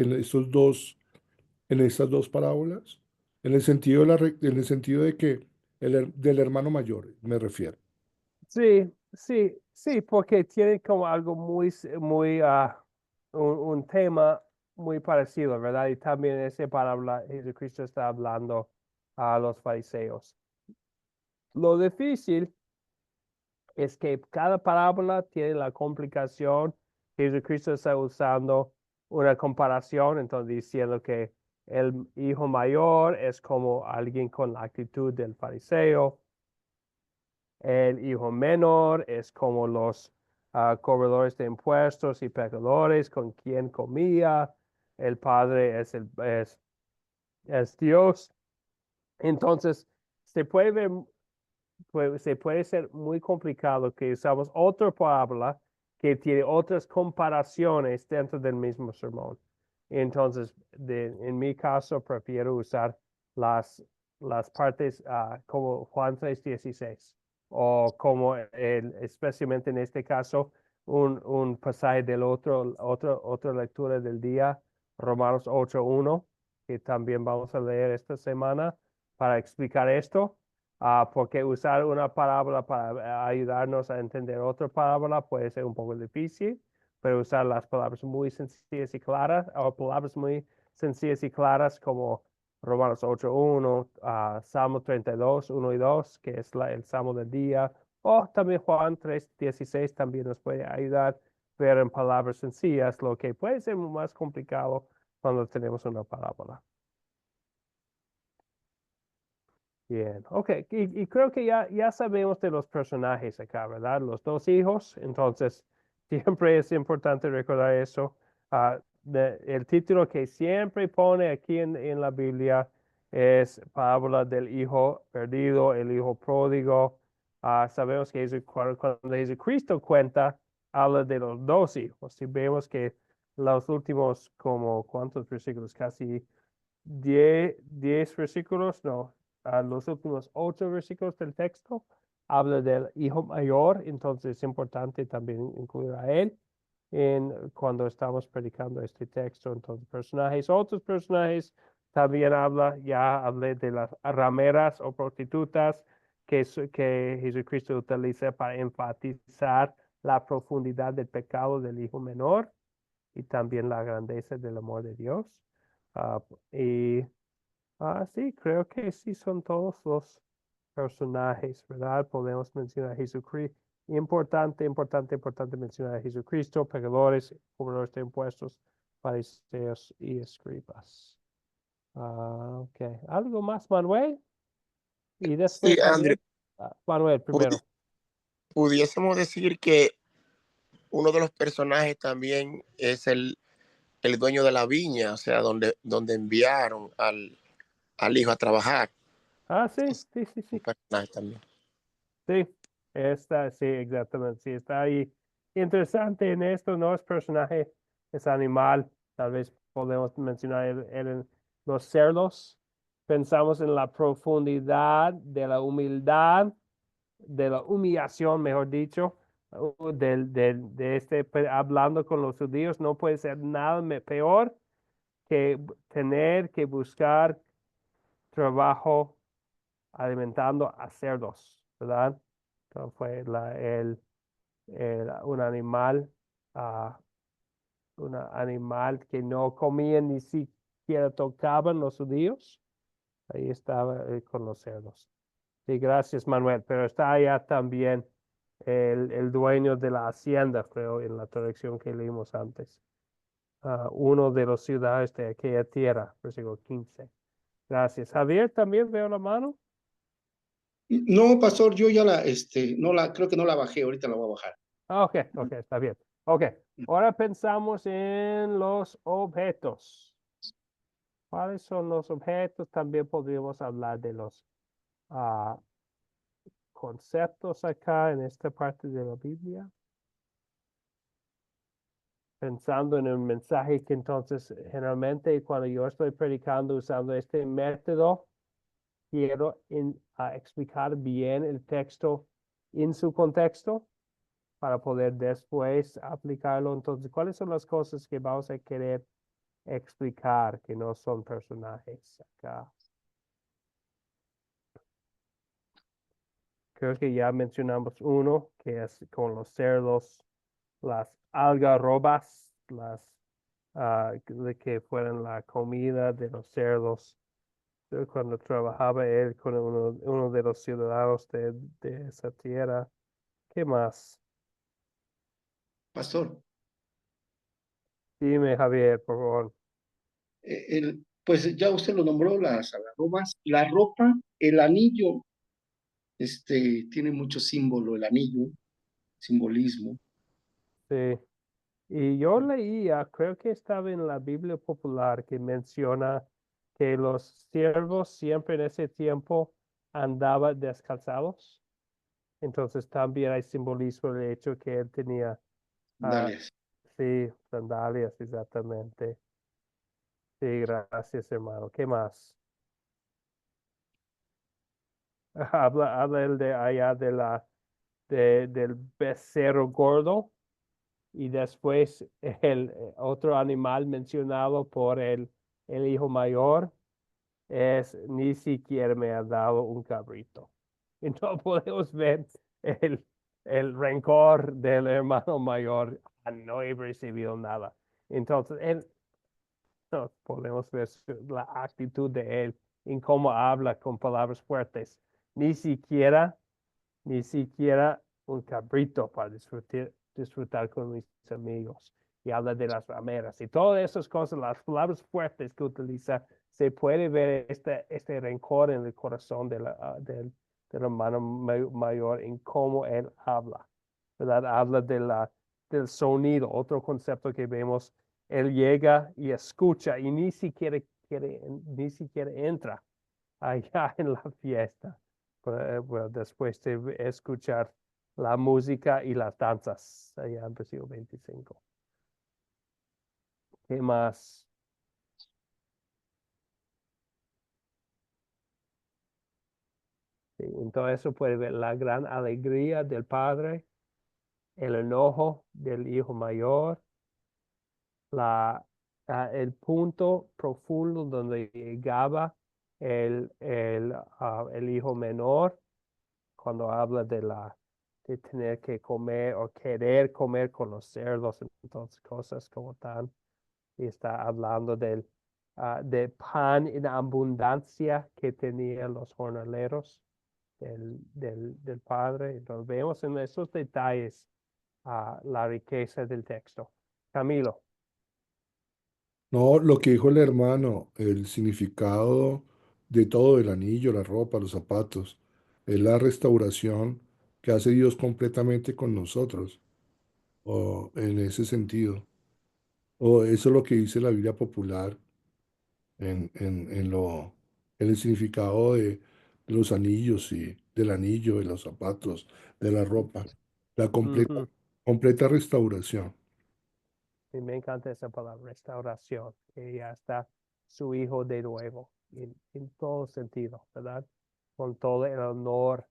dos parábolas, en el sentido de que del hermano mayor, me refiero. Sí, sí, sí, porque tiene como algo muy, un tema muy parecido, ¿verdad? Y también esa parábola, Jesucristo está hablando a los fariseos. Lo difícil es que cada parábola tiene la complicación. Jesucristo está usando una comparación, entonces diciendo que el hijo mayor es como alguien con la actitud del fariseo. El hijo menor es como los cobradores de impuestos y pecadores con quien comía. El padre es Dios. Entonces, se puede ver, se puede ser muy complicado que usamos otra parábola que tiene otras comparaciones dentro del mismo sermón. Entonces, en mi caso, prefiero usar las partes como Juan 3:16 o como especialmente en este caso, un pasaje del otra lectura del día, Romanos 8:1, que también vamos a leer esta semana para explicar esto. Porque usar una parábola para ayudarnos a entender otra parábola puede ser un poco difícil, pero usar las palabras muy sencillas y claras, o palabras muy sencillas y claras como Romanos 8:1, Salmo 32, 1 y 2, que es el Salmo del día, o también Juan 3:16 también nos puede ayudar a ver en palabras sencillas lo que puede ser más complicado cuando tenemos una parábola. Bien, ok, y creo que ya sabemos de los personajes acá, ¿verdad? Los dos hijos, entonces siempre es importante recordar eso. El título que siempre pone aquí en la Biblia es Parábola del hijo perdido, el hijo pródigo. Sabemos que cuando Jesucristo cuenta, habla de los dos hijos. Y vemos que los últimos, como, ¿cuántos versículos? Casi 10 versículos, no, los últimos 8 versículos del texto habla del hijo mayor, entonces es importante también incluir a él cuando estamos predicando este texto. Entonces, otros personajes también ya hablé de las rameras o prostitutas que Jesucristo utiliza para enfatizar la profundidad del pecado del hijo menor y también la grandeza del amor de Dios. Y sí, creo que sí son todos los personajes, ¿verdad? Podemos mencionar a Jesucristo. Importante mencionar a Jesucristo, pecadores, cobradores de impuestos, fariseos y escribas. Ok. ¿Algo más, Manuel? Y después, Sí, Andrew, Manuel, primero. pudiésemos decir que uno de los personajes también es el dueño de la viña, o sea, donde enviaron al hijo a trabajar. Sí, Es sí, sí, un sí. personaje también. Sí, sí, exactamente. Sí, está ahí. Interesante en esto, no es personaje, es animal. Tal vez podemos mencionar los cerdos. Pensamos en la profundidad de la humildad, de la humillación, mejor dicho, hablando con los judíos. No puede ser nada peor que tener que buscar trabajo alimentando a cerdos, ¿verdad? Entonces fue un animal que no comían ni siquiera tocaban los judíos. Ahí estaba con los cerdos. Sí, gracias, Manuel. Pero está allá también el dueño de la hacienda, creo, en la traducción que leímos antes. Uno de los ciudadanos de aquella tierra, versículo 15. Gracias. Javier, ¿también veo la mano? No, pastor, yo ya creo que no la bajé, ahorita la voy a bajar. Ok, está bien. Ok, ahora pensamos en los objetos. ¿Cuáles son los objetos? También podríamos hablar de los conceptos acá en esta parte de la Biblia. Pensando en un mensaje que entonces generalmente cuando yo estoy predicando usando este método, quiero explicar bien el texto en su contexto para poder después aplicarlo. Entonces, ¿cuáles son las cosas que vamos a querer explicar que no son personajes acá? Creo que ya mencionamos uno, que es con los cerdos, las algarrobas, que fueron la comida de los cerdos. Cuando trabajaba él con uno de los ciudadanos de esa tierra. ¿Qué más? Pastor, Dime, Javier, por favor. pues ya usted lo nombró, las algarrobas, la ropa, el anillo, tiene mucho símbolo, el anillo, simbolismo. Sí. Y yo leía, creo que estaba en la Biblia popular, que menciona que los siervos siempre en ese tiempo andaban descalzados. Entonces también hay simbolismo del hecho que él tenía, Sandalias. sí, sandalias, exactamente. Sí, gracias, hermano. ¿Qué más? Habla el de allá del becerro gordo y después el otro animal mencionado por el hijo mayor es ni siquiera me ha dado un cabrito. Y no podemos ver el rencor del hermano mayor. No he recibido nada. Entonces, no podemos ver la actitud de él en cómo habla con palabras fuertes. Ni siquiera un cabrito para disfrutar con mis amigos. Y habla de las rameras y todas esas cosas, las palabras fuertes que utiliza, se puede ver este rencor en el corazón del hermano mayor en cómo él habla, ¿verdad? Habla del sonido, otro concepto que vemos. Él llega y escucha y ni siquiera entra allá en la fiesta. Bueno, después de escuchar la música y las danzas allá en versículo 25. ¿Qué más? Sí, en todo eso puede ver la gran alegría del padre, el enojo del hijo mayor, el punto profundo donde llegaba el hijo menor cuando habla de tener que comer o querer comer con los cerdos, entonces cosas como tan, y está hablando de pan en abundancia que tenían los jornaleros del Padre. Entonces vemos en esos detalles la riqueza del texto. Camilo. No, lo que dijo el hermano, el significado de todo, el anillo, la ropa, los zapatos, es la restauración que hace Dios completamente con nosotros, o en ese sentido. O eso es lo que dice la Biblia popular en el significado de los anillos y del anillo, de los zapatos, de la ropa, la Ujú. completa restauración. Y me encanta esa palabra, restauración, que ya está su hijo de nuevo, en todo sentido, ¿verdad? Con todo el honor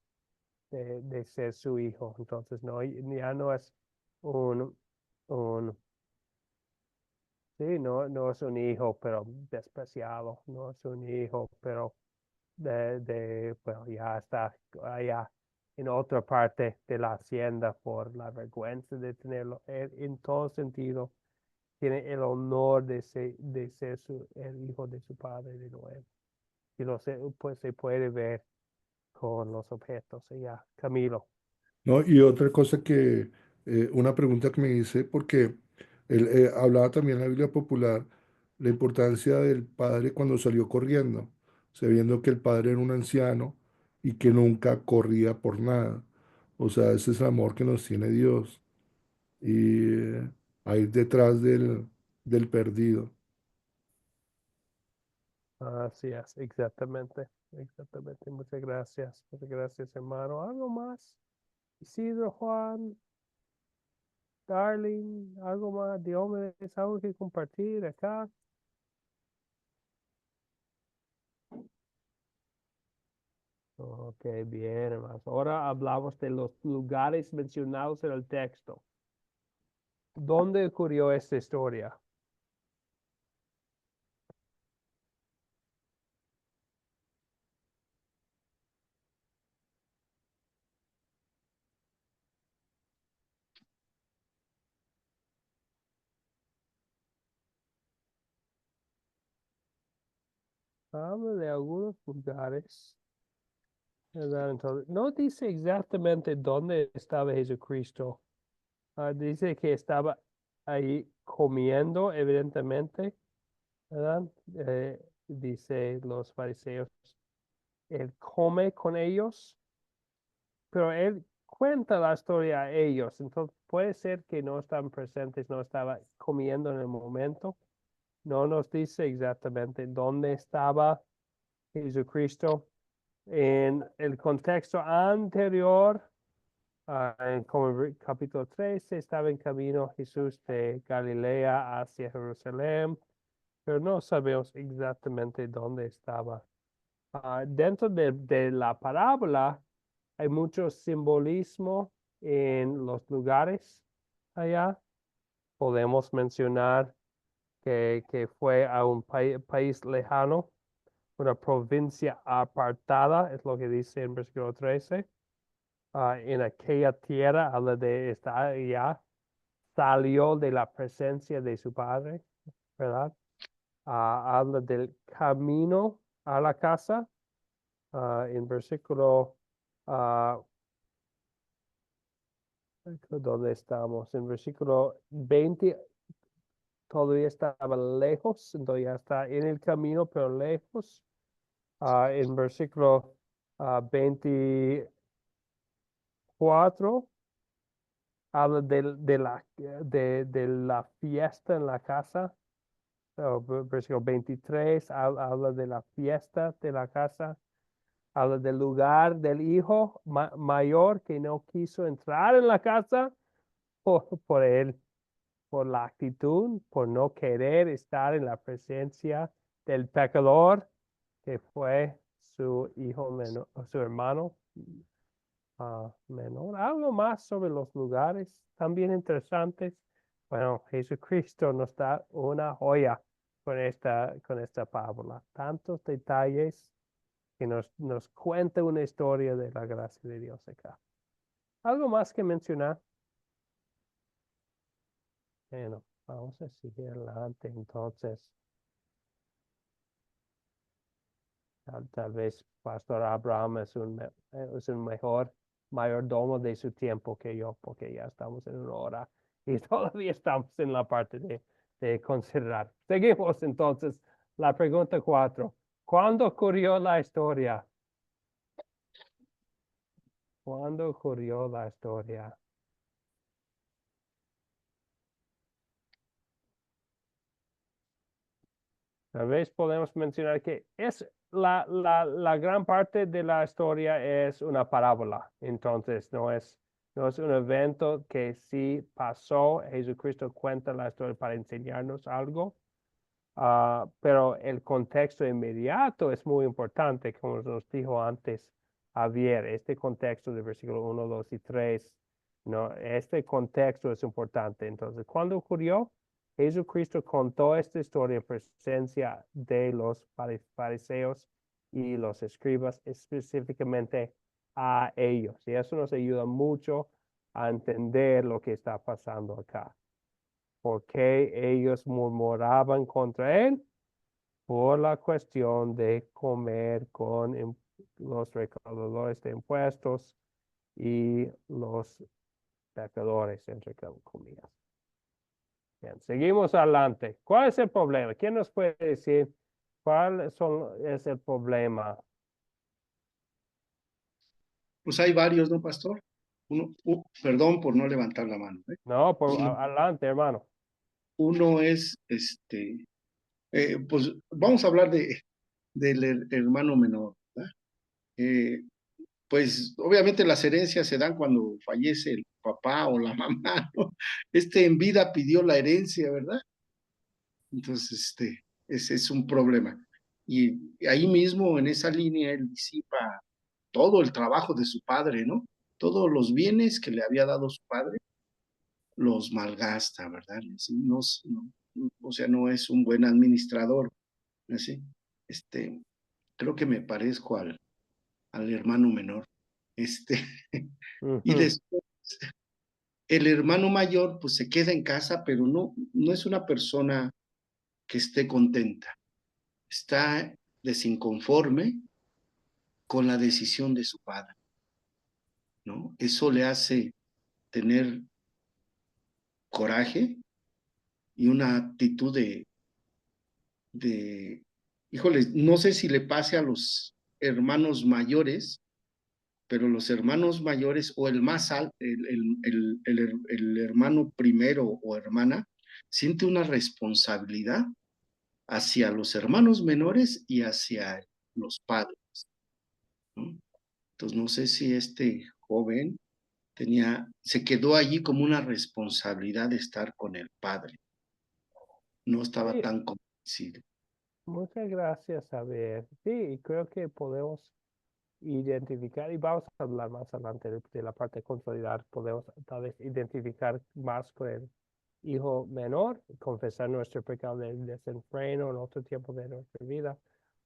de ser su hijo. Entonces, no, ya no es un, un sí, no es un hijo, pero despreciado, no es un hijo, pero bueno, ya está allá en otra parte de la hacienda por la vergüenza de tenerlo. Él, en todo sentido, tiene el honor de ser el hijo de su padre de nuevo. Y pues se puede ver con los objetos allá. Camilo. ¿no? Y otra cosa que, una pregunta que me hice, porque él hablaba también en la Biblia popular la importancia del padre cuando salió corriendo, sabiendo que el padre era un anciano y que nunca corría por nada. O sea, ese es el amor que nos tiene Dios y a ir detrás del perdido. Así es, exactamente, exactamente. Muchas gracias, hermano. ¿Algo más? Isidro, Juan, Darling, algo más, Diomedes, algo que compartir acá. Ok, bien, hermanos. Ahora hablamos de los lugares mencionados en el texto. ¿Dónde ocurrió esta historia? Habla de algunos lugares, ¿verdad? Entonces, no dice exactamente dónde estaba Jesucristo. Dice que estaba ahí comiendo, evidentemente, ¿verdad? Dice los fariseos, él come con ellos, pero él cuenta la historia a ellos, entonces puede ser que no estaban presentes, no estaba comiendo en el momento. No nos dice exactamente dónde estaba Jesucristo. En el contexto anterior, como el capítulo 13, estaba en camino Jesús de Galilea hacia Jerusalén, pero no sabemos exactamente dónde estaba. Dentro de la parábola hay mucho simbolismo en los lugares allá. Podemos mencionar que fue a un país lejano, una provincia apartada, es lo que dice en versículo 13. En aquella tierra, habla de estar allá, salió de la presencia de su padre, ¿verdad? Habla del camino a la casa. En versículo, ¿dónde estamos? En versículo 20, todavía estaba lejos, entonces ya está en el camino, pero lejos. En versículo 24, habla de la fiesta en la casa. Versículo 23, habla de la fiesta de la casa. Habla del lugar del hijo mayor que no quiso entrar en la casa por él, por la actitud, por no querer estar en la presencia del pecador que fue su hijo menor, su hermano menor. Algo más sobre los lugares también interesantes. Bueno, Jesucristo nos da una joya con esta parábola. Tantos detalles que nos cuenta una historia de la gracia de Dios acá. ¿Algo más que mencionar? Bueno, vamos a seguir adelante entonces. Tal vez Pastor Abraham es un mejor mayordomo de su tiempo que yo, porque ya estamos en una hora y todavía estamos en la parte de considerar. Seguimos entonces. La pregunta 4. ¿Cuándo ocurrió la historia? ¿Cuándo ocurrió la historia? Tal vez podemos mencionar que es la gran parte de la historia es una parábola. Entonces, no es un evento que sí pasó. Jesucristo cuenta la historia para enseñarnos algo. Pero el contexto inmediato es muy importante, como nos dijo antes Javier, este contexto de versículo 1, 2 y 3, ¿no? Este contexto es importante. Entonces, ¿cuándo ocurrió? Jesucristo contó esta historia en presencia de los fariseos y los escribas, específicamente a ellos. Y eso nos ayuda mucho a entender lo que está pasando acá. ¿Por qué ellos murmuraban contra él? Por la cuestión de comer con los recaudadores de impuestos. y los pecadores, entre comillas. Bien, seguimos adelante. ¿Cuál es el problema? ¿Quién nos puede decir es el problema? Pues hay varios, ¿no, pastor? Perdón por no levantar la mano. No, Uno, adelante, hermano. uno es, pues vamos a hablar del hermano menor, ¿verdad? Pues obviamente las herencias se dan cuando fallece el papá o la mamá, ¿no? En vida pidió la herencia, ¿verdad? Entonces, ese es un problema. Y ahí mismo, en esa línea, él disipa todo el trabajo de su padre, ¿no? Todos los bienes que le había dado su padre, los malgasta, ¿verdad? No, o sea, no es un buen administrador, ¿sí? Creo que me parezco al hermano menor. Y después, el hermano mayor, pues se queda en casa, pero no es una persona que esté contenta. Está desinconforme con la decisión de su padre, ¿no? Eso le hace tener coraje y una actitud híjole, no sé si le pase a los hermanos mayores, pero los hermanos mayores o el más alto, el hermano primero o hermana, siente una responsabilidad hacia los hermanos menores y hacia los padres, ¿no? Entonces, no sé si este joven se quedó allí como una responsabilidad de estar con el padre. No estaba Sí, tan convencido. muchas gracias, Javier. Sí, creo que podemos identificar, y vamos a hablar más adelante de la parte de consolidar, podemos tal vez identificar más con el hijo menor, confesar nuestro pecado del desenfreno en otro tiempo de nuestra vida,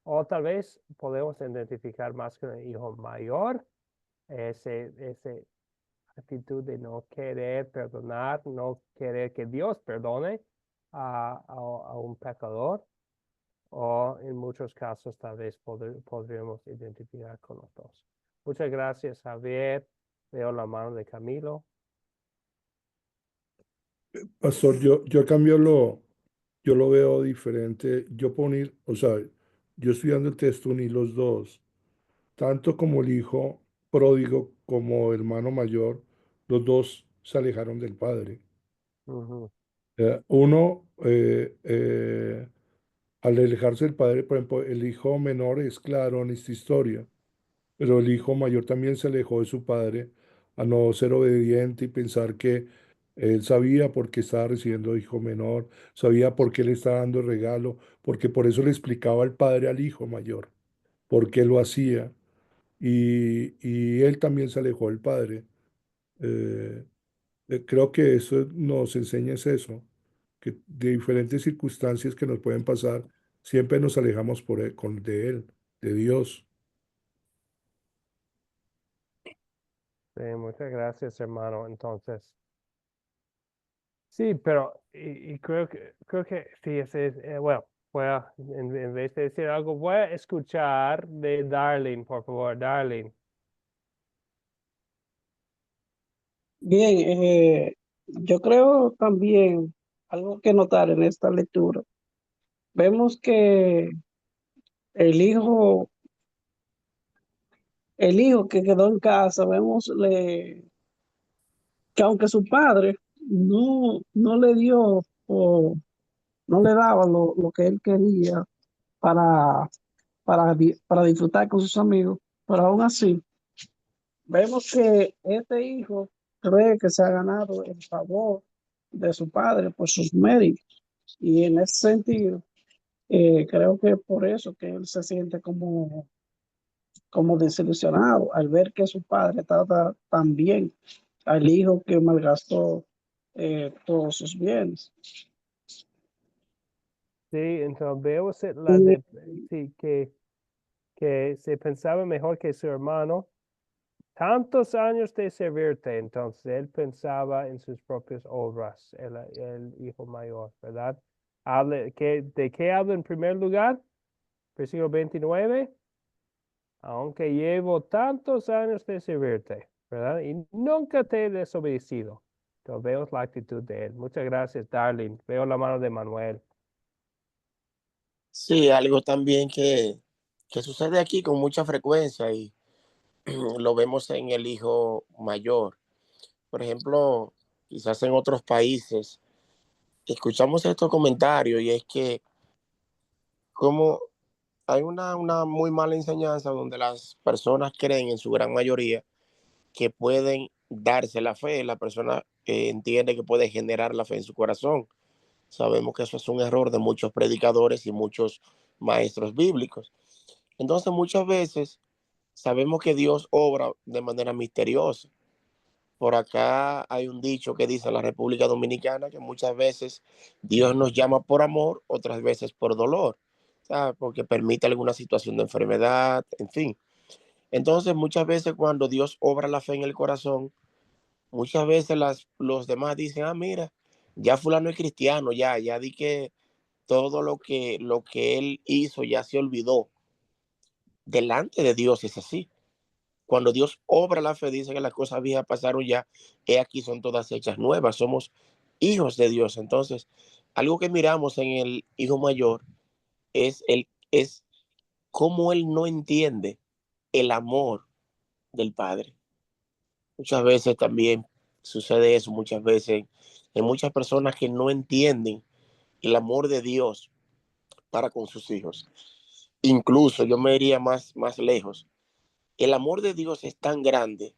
o tal vez podemos identificar más con el hijo mayor, ese actitud de no querer perdonar, no querer que Dios perdone a un pecador, o en muchos casos tal vez podríamos identificar con los dos. Muchas gracias, Javier. Veo la mano de Camilo. Pastor, yo a cambio yo lo veo diferente. Yo puedo unir, o sea, yo estudiando el texto uní los dos, tanto como el hijo pródigo como hermano mayor, los dos se alejaron del padre. Ujú. Uno, al alejarse del padre, por ejemplo, el hijo menor es claro en esta historia, pero el hijo mayor también se alejó de su padre a no ser obediente y pensar que él sabía por qué estaba recibiendo hijo menor, sabía por qué le estaba dando el regalo, porque por eso le explicaba al padre al hijo mayor, por qué lo hacía. Y él también se alejó del padre. Eh, Creo que eso nos enseña es eso, que de diferentes circunstancias que nos pueden pasar, siempre nos alejamos de él, de Dios. Sí, muchas gracias, hermano. Entonces, sí, pero y creo que sí, bueno, en vez de decir algo, voy a escuchar de Darlene, por favor, Darlene. Bien, yo creo también algo que notar en esta lectura. Vemos que el hijo, el hijo que quedó en casa, que aunque su padre no le dio o no le daba lo que él quería para, para disfrutar con sus amigos, pero aún así, vemos que este hijo cree que se ha ganado el favor de su padre por sus méritos. Y en ese sentido, creo que por eso que él se siente como desilusionado al ver que su padre trata tan bien al hijo que malgastó todos sus bienes. Sí, entonces veo Y sí, que se pensaba mejor que su hermano. Tantos años de servirte, entonces él pensaba en sus propias obras, el hijo mayor, ¿verdad? ¿De qué habla en primer lugar? Versículo 29. Aunque llevo tantos años de servirte. ¿verdad? Y nunca te he desobedecido. Entonces vemos la actitud de él. Muchas gracias, Darling. Veo la mano de Manuel. Sí, algo también que sucede aquí con mucha frecuencia y lo vemos en el hijo mayor. Por ejemplo, quizás en otros países, escuchamos estos comentarios y es que como hay una muy mala enseñanza donde las personas creen en su gran mayoría que pueden darse la fe, la persona entiende que puede generar la fe en su corazón. Sabemos que eso es un error de muchos predicadores y muchos maestros bíblicos. Entonces muchas veces sabemos que Dios obra de manera misteriosa. Por acá hay un dicho que dice en la República Dominicana que muchas veces Dios nos llama por amor, otras veces por dolor, ¿sabes? Porque permite alguna situación de enfermedad, en fin. Entonces muchas veces cuando Dios obra la fe en el corazón, muchas veces los demás dicen, ah, mira, ya fulano es cristiano, ya di que todo lo que él hizo ya se olvidó. Delante de Dios es así. Cuando Dios obra la fe, dice que las cosas viejas pasaron ya, he aquí son todas hechas nuevas, somos hijos de Dios. Entonces, algo que miramos en el hijo mayor es cómo él no entiende el amor del Padre. Muchas veces también sucede eso, muchas veces en muchas personas que no entienden el amor de Dios para con sus hijos. Incluso yo me iría más lejos. El amor de Dios es tan grande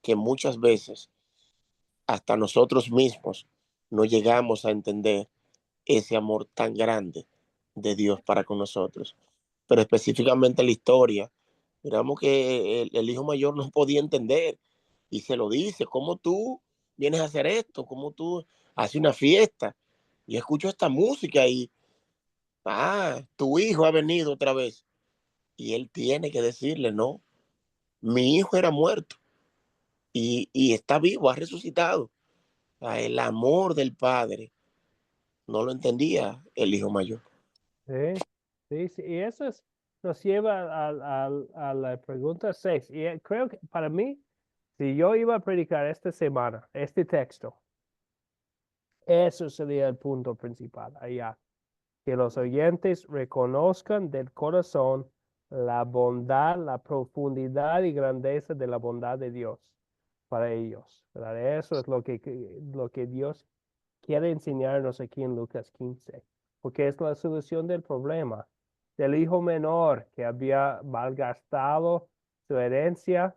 que muchas veces hasta nosotros mismos no llegamos a entender ese amor tan grande de Dios para con nosotros. Pero específicamente en la historia, miramos que el hijo mayor no podía entender y se lo dice, ¿cómo tú vienes a hacer esto? ¿Cómo tú haces una fiesta? Y escucho esta música y, tu hijo ha venido otra vez. Y él tiene que decirle, no, mi hijo era muerto y está vivo, ha resucitado. El amor del Padre no lo entendía el hijo mayor. Sí, sí, sí. Y eso nos lleva a la pregunta 6. Y creo que para mí, si yo iba a predicar esta semana este texto, eso sería el punto principal allá. Que los oyentes reconozcan del corazón la bondad, la profundidad y grandeza de la bondad de Dios para ellos, ¿verdad? Eso es lo que Dios quiere enseñarnos aquí en Lucas 15, porque es la solución del problema del hijo menor que había malgastado su herencia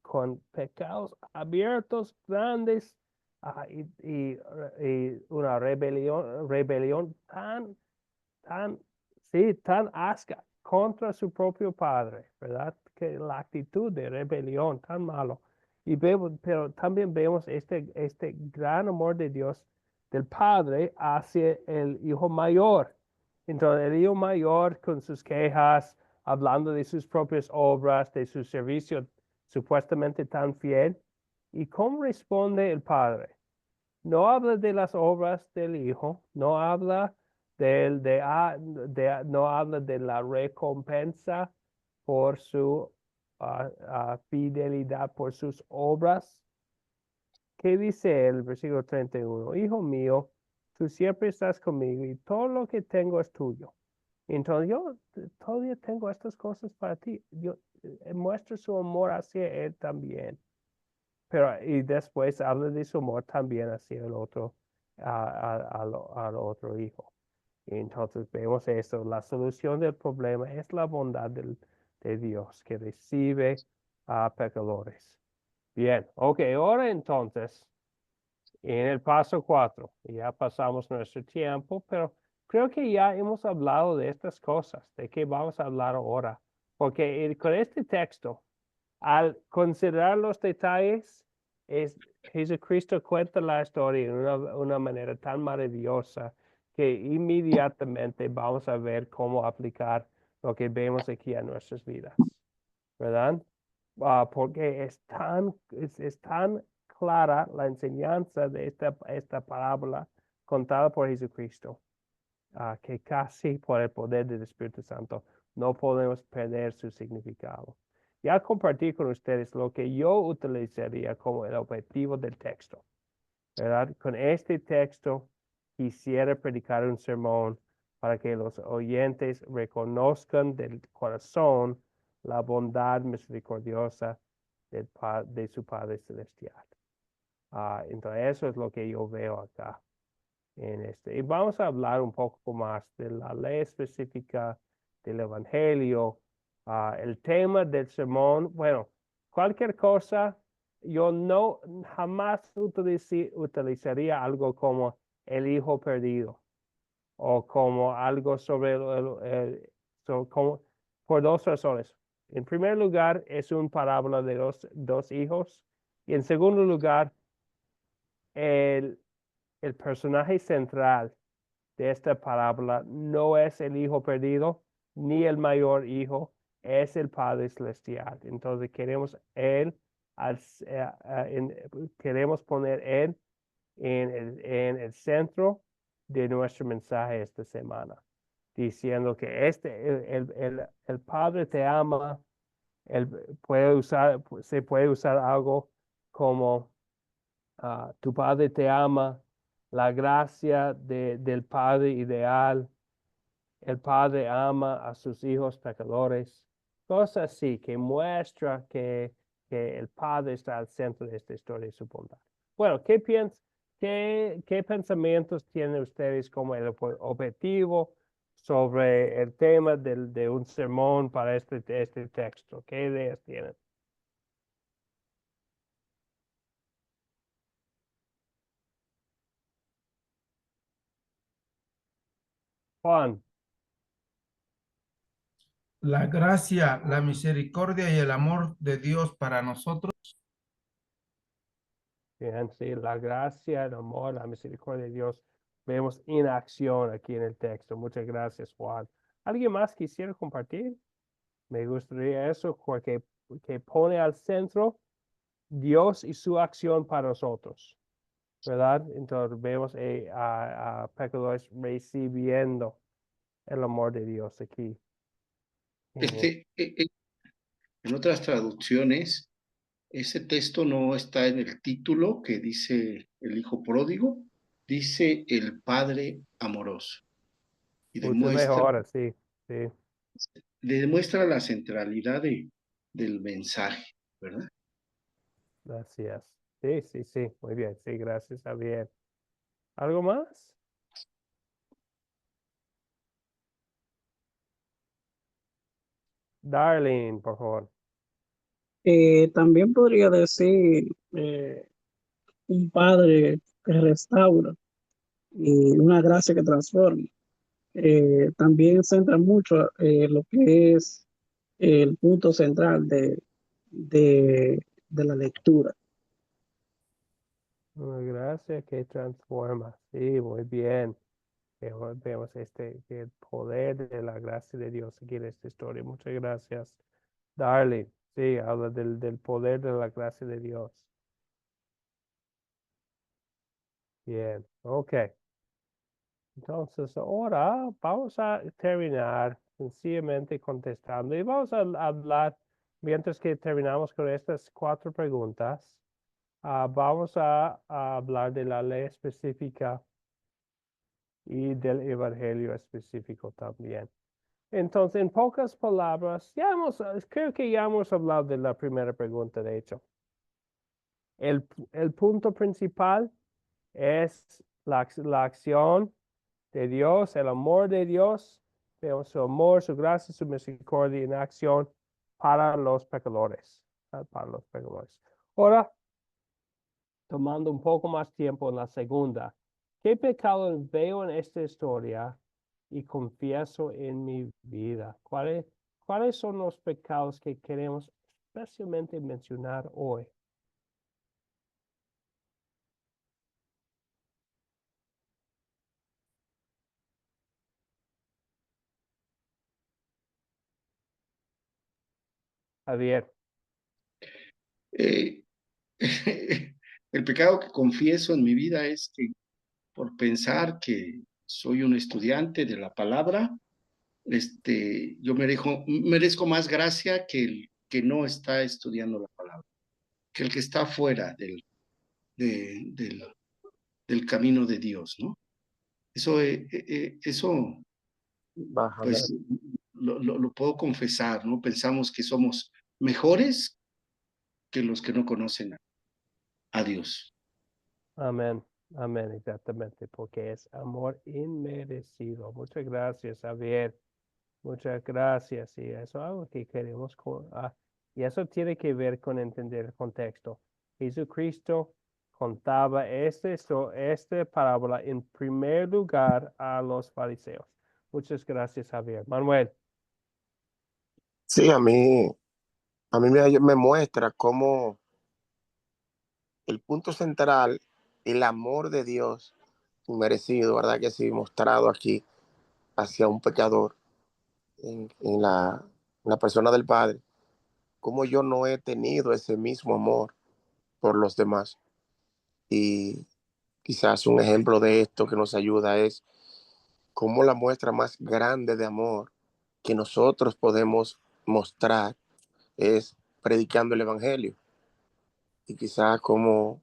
con pecados abiertos, grandes, y una rebelión tan asca contra su propio padre, ¿verdad? Que la actitud de rebelión tan malo. Pero también vemos este gran amor de Dios, del padre hacia el hijo mayor. Entonces el hijo mayor con sus quejas, hablando de sus propias obras, de su servicio supuestamente tan fiel. ¿Y cómo responde el padre? No habla de las obras del hijo, no habla no habla de la recompensa por su fidelidad, por sus obras. ¿Qué dice el versículo 31? Hijo mío, tú siempre estás conmigo y todo lo que tengo es tuyo. Entonces yo todavía tengo estas cosas para ti. Yo muestro su amor hacia él también. Pero y después habla de su amor también hacia el otro, al otro hijo. Y entonces vemos esto. La solución del problema es la bondad de Dios que recibe a pecadores. Bien, ok, ahora entonces, en el paso 4, ya pasamos nuestro tiempo, pero creo que ya hemos hablado de estas cosas, de qué vamos a hablar ahora, porque con este texto, al considerar los detalles, Jesucristo cuenta la historia en una manera tan maravillosa que inmediatamente vamos a ver cómo aplicar lo que vemos aquí a nuestras vidas, ¿verdad? Porque es tan clara la enseñanza de esta parábola contada por Jesucristo, que casi por el poder del Espíritu Santo no podemos perder su significado. ya compartí con ustedes lo que yo utilizaría como el objetivo del texto, ¿verdad? Con este texto quisiera predicar un sermón para que los oyentes reconozcan del corazón la bondad misericordiosa de su Padre Celestial. Entonces eso es lo que yo veo acá en este. Y vamos a hablar un poco más de la ley específica del Evangelio, el tema del sermón. Bueno, cualquier cosa, yo no jamás utilizaría algo como el hijo perdido o como algo sobre como, por dos razones. En primer lugar, es una parábola de dos hijos. Y en segundo lugar, el personaje central de esta parábola no es el hijo perdido ni el mayor hijo, es el Padre Celestial. Entonces queremos queremos poner él en el centro de nuestro mensaje esta semana, diciendo que el Padre te ama. Se puede usar algo como tu Padre te ama, la gracia del Padre ideal, el Padre ama a sus hijos pecadores, cosas así que muestra que el Padre está al centro de esta historia de su bondad. Bueno, ¿qué pensamientos tienen ustedes como el objetivo sobre el tema de un sermón para este texto? ¿Qué ideas tienen? Juan. La gracia, la misericordia y el amor de Dios para nosotros. Bien, sí, la gracia, el amor, la misericordia de Dios vemos en acción aquí en el texto. Muchas gracias, Juan. ¿Alguien más quisiera compartir? Me gustaría eso porque que pone al centro Dios y su acción para nosotros, ¿verdad? Entonces vemos a pecadores recibiendo el amor de Dios aquí. En otras traducciones, ese texto no está en el título que dice el hijo pródigo, dice el padre amoroso. Y Mucho mejor, sí, sí. demuestra la centralidad del mensaje, ¿verdad? Gracias. Sí, sí, sí, muy bien, sí, gracias, Javier. ¿Algo más? Darlene, por favor. También podría decir un padre que restaura y una gracia que transforma. También centra mucho lo que es el punto central de la lectura. Una gracia que transforma. Sí, muy bien. Vemos el poder de la gracia de Dios aquí en esta historia. Muchas gracias, Darlene. Sí, habla del poder de la gracia de Dios. Bien, ok. Entonces ahora vamos a terminar sencillamente contestando y vamos a hablar, mientras que terminamos con estas 4 preguntas, vamos a hablar de la ley específica y del evangelio específico también. Entonces, en pocas palabras, creo que ya hemos hablado de la primera pregunta, de hecho. El punto principal es la acción de Dios, el amor de Dios, vemos su amor, su gracia, su misericordia en acción para los pecadores, para los pecadores. Ahora, tomando un poco más tiempo en la segunda, ¿qué pecado veo en esta historia y confieso en mi vida? ¿Cuáles son los pecados que queremos especialmente mencionar hoy? Javier. El pecado que confieso en mi vida es que por pensar que soy un estudiante de la palabra, yo merezco más gracia que que no está estudiando la palabra, que el que está fuera del camino de Dios, ¿no? Eso pues lo puedo confesar, ¿no? Pensamos que somos mejores que los que no conocen a Dios. Amén, amén, exactamente, porque es amor inmerecido. Muchas gracias, Javier. Muchas gracias. Y eso es algo que queremos. Y eso tiene que ver con entender el contexto. Jesucristo contaba esta parábola en primer lugar a los fariseos. Muchas gracias, Javier. Manuel. Sí, a mí me muestra cómo el punto central, el amor de Dios merecido, ¿verdad? Que sí, mostrado aquí hacia un pecador en la persona del Padre, cómo yo no he tenido ese mismo amor por los demás. Y quizás un ejemplo de esto que nos ayuda es cómo la muestra más grande de amor que nosotros podemos mostrar es predicando el Evangelio. Y quizás como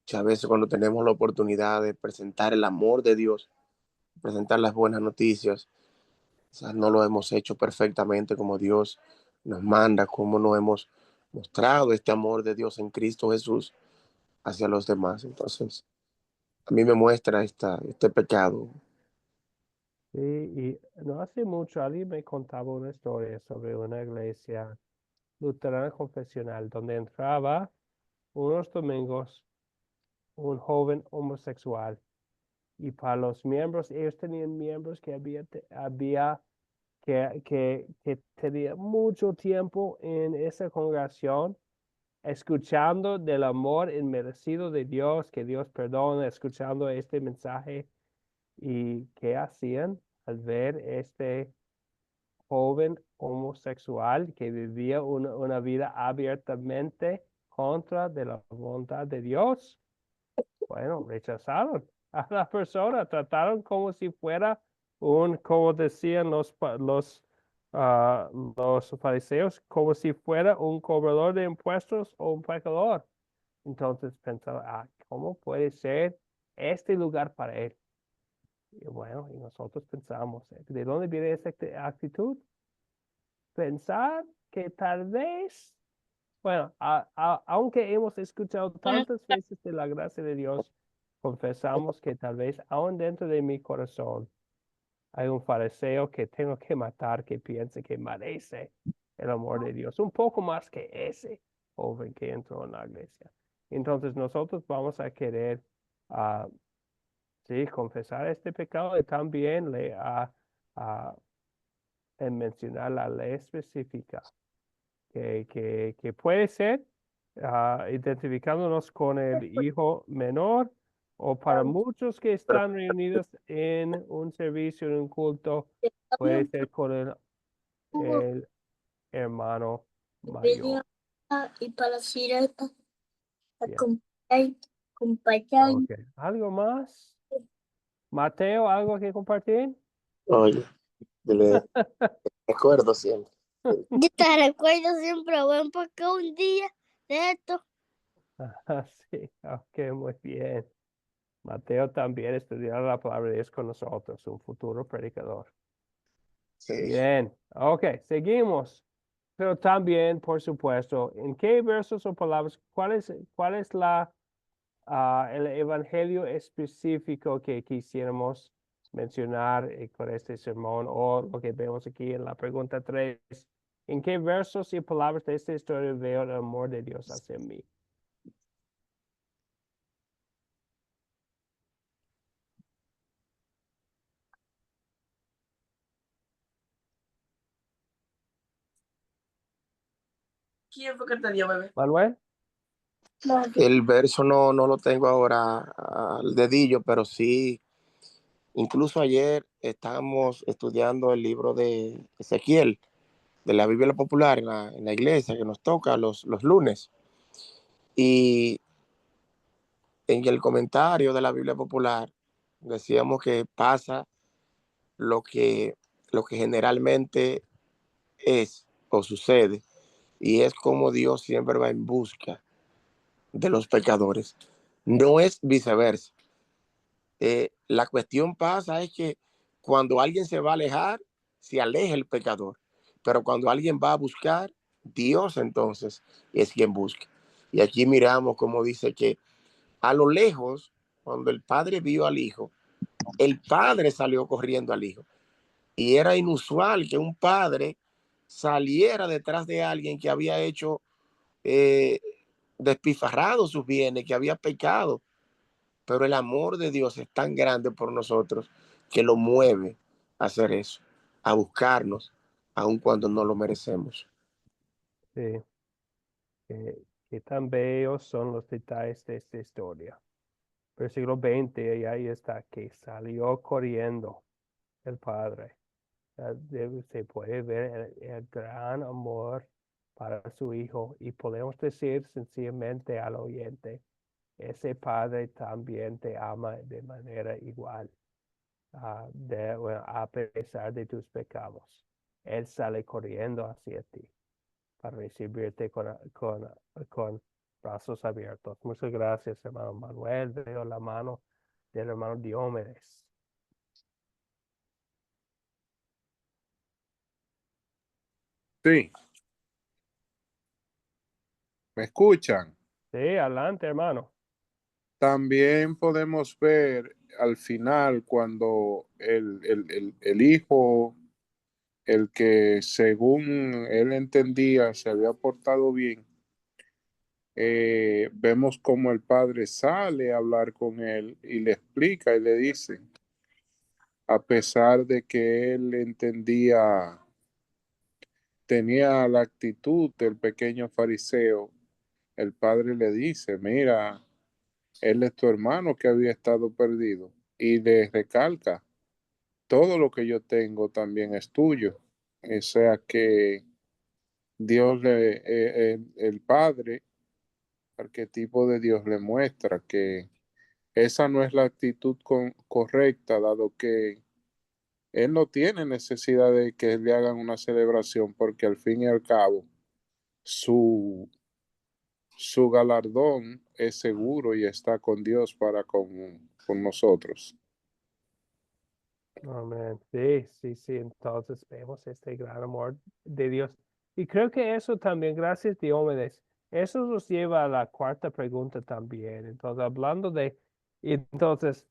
muchas veces cuando tenemos la oportunidad de presentar el amor de Dios, presentar las buenas noticias, quizás no lo hemos hecho perfectamente como Dios nos manda, como no hemos mostrado este amor de Dios en Cristo Jesús hacia los demás. Entonces, a mí me muestra este pecado. Sí, y no hace mucho alguien me contaba una historia sobre una iglesia luterana confesional donde entraba unos domingos un joven homosexual. Y para los miembros, ellos tenían miembros que que tenía mucho tiempo en esa congregación, escuchando del amor inmerecido de Dios, que Dios perdona, escuchando este mensaje. ¿Y qué hacían al ver este joven homosexual que vivía una vida abiertamente contra de la voluntad de Dios? Bueno, rechazaron a la persona, trataron como si fuera como decían los fariseos, como si fuera un cobrador de impuestos o un pecador. Entonces pensaba, ¿cómo puede ser este lugar para él? Y bueno, y nosotros pensamos, ¿de dónde viene esa actitud? Pensar que tal vez, bueno, aunque hemos escuchado tantas veces de la gracia de Dios, confesamos que tal vez aún dentro de mi corazón hay un fariseo que tengo que matar, que piense que merece el amor de Dios, un poco más que ese joven que entró en la iglesia. Entonces nosotros vamos a querer, sí, confesar este pecado y también en mencionar la ley específica que puede ser identificándonos con el hijo menor, o para muchos que están reunidos en un servicio, en un culto, puede ser con el hermano mayor. Y para sireta, Bien. Okay. ¿Algo más? Mateo, ¿algo que compartir? Oye, yo le recuerdo siempre. yo te recuerdo siempre, buen, porque un día de esto. Sí, ok, muy bien. Mateo también estudiará la palabra de Dios con nosotros, un futuro predicador. Sí. Bien, ok, seguimos. Pero también, por supuesto, ¿en qué versos o palabras, cuál es el evangelio específico que quisiéramos mencionar con este sermón, o lo que vemos aquí en la pregunta 3? ¿En qué versos y palabras de esta historia veo el amor de Dios hacia mí? ¿Quién fue que te dio, bebé? Manuel. El verso no lo tengo ahora al dedillo, pero sí, incluso ayer estábamos estudiando el libro de Ezequiel, de la Biblia Popular en la iglesia, que nos toca los lunes. Y en el comentario de la Biblia Popular decíamos que pasa lo que generalmente es o sucede. y es como Dios siempre va en busca de los pecadores. No es viceversa. La cuestión pasa es que cuando alguien se va a alejar, se aleja el pecador. Pero cuando alguien va a buscar, Dios entonces es quien busca. Y aquí miramos como dice que a lo lejos, cuando el padre vio al hijo, el padre salió corriendo al hijo. Y era inusual que un padre saliera detrás de alguien que había hecho eh, despifarrado sus bienes, que había pecado. Pero el amor de Dios es tan grande por nosotros que lo mueve a hacer eso, a buscarnos, aun cuando no lo merecemos. Sí, que tan bellos son los detalles de esta historia. Versículo 20, y ahí está, que salió corriendo el padre. Se puede ver el gran amor para su hijo y podemos decir sencillamente al oyente, ese padre también te ama de manera igual, a pesar de tus pecados. Él sale corriendo hacia ti para recibirte con brazos abiertos. Muchas gracias, hermano Manuel. Veo la mano del hermano Diomedes. Sí, ¿me escuchan? Sí, adelante, hermano. También podemos ver al final cuando el hijo, el que según él entendía se había portado bien, vemos como el padre sale a hablar con él y le explica y le dice, a pesar de que él entendía, tenía la actitud del pequeño fariseo, el padre le dice, mira, él es tu hermano que había estado perdido, y le recalca, todo lo que yo tengo también es tuyo. O sea que Dios el Padre, arquetipo de Dios, le muestra que esa no es la actitud correcta, dado que él no tiene necesidad de que le hagan una celebración, porque al fin y al cabo su, su galardón es seguro y está con Dios para con nosotros. Amén. Sí, sí, sí. Entonces vemos este gran amor de Dios. Y creo que eso también, gracias Diomedes, eso nos lleva a la cuarta pregunta también. Entonces, hablando entonces,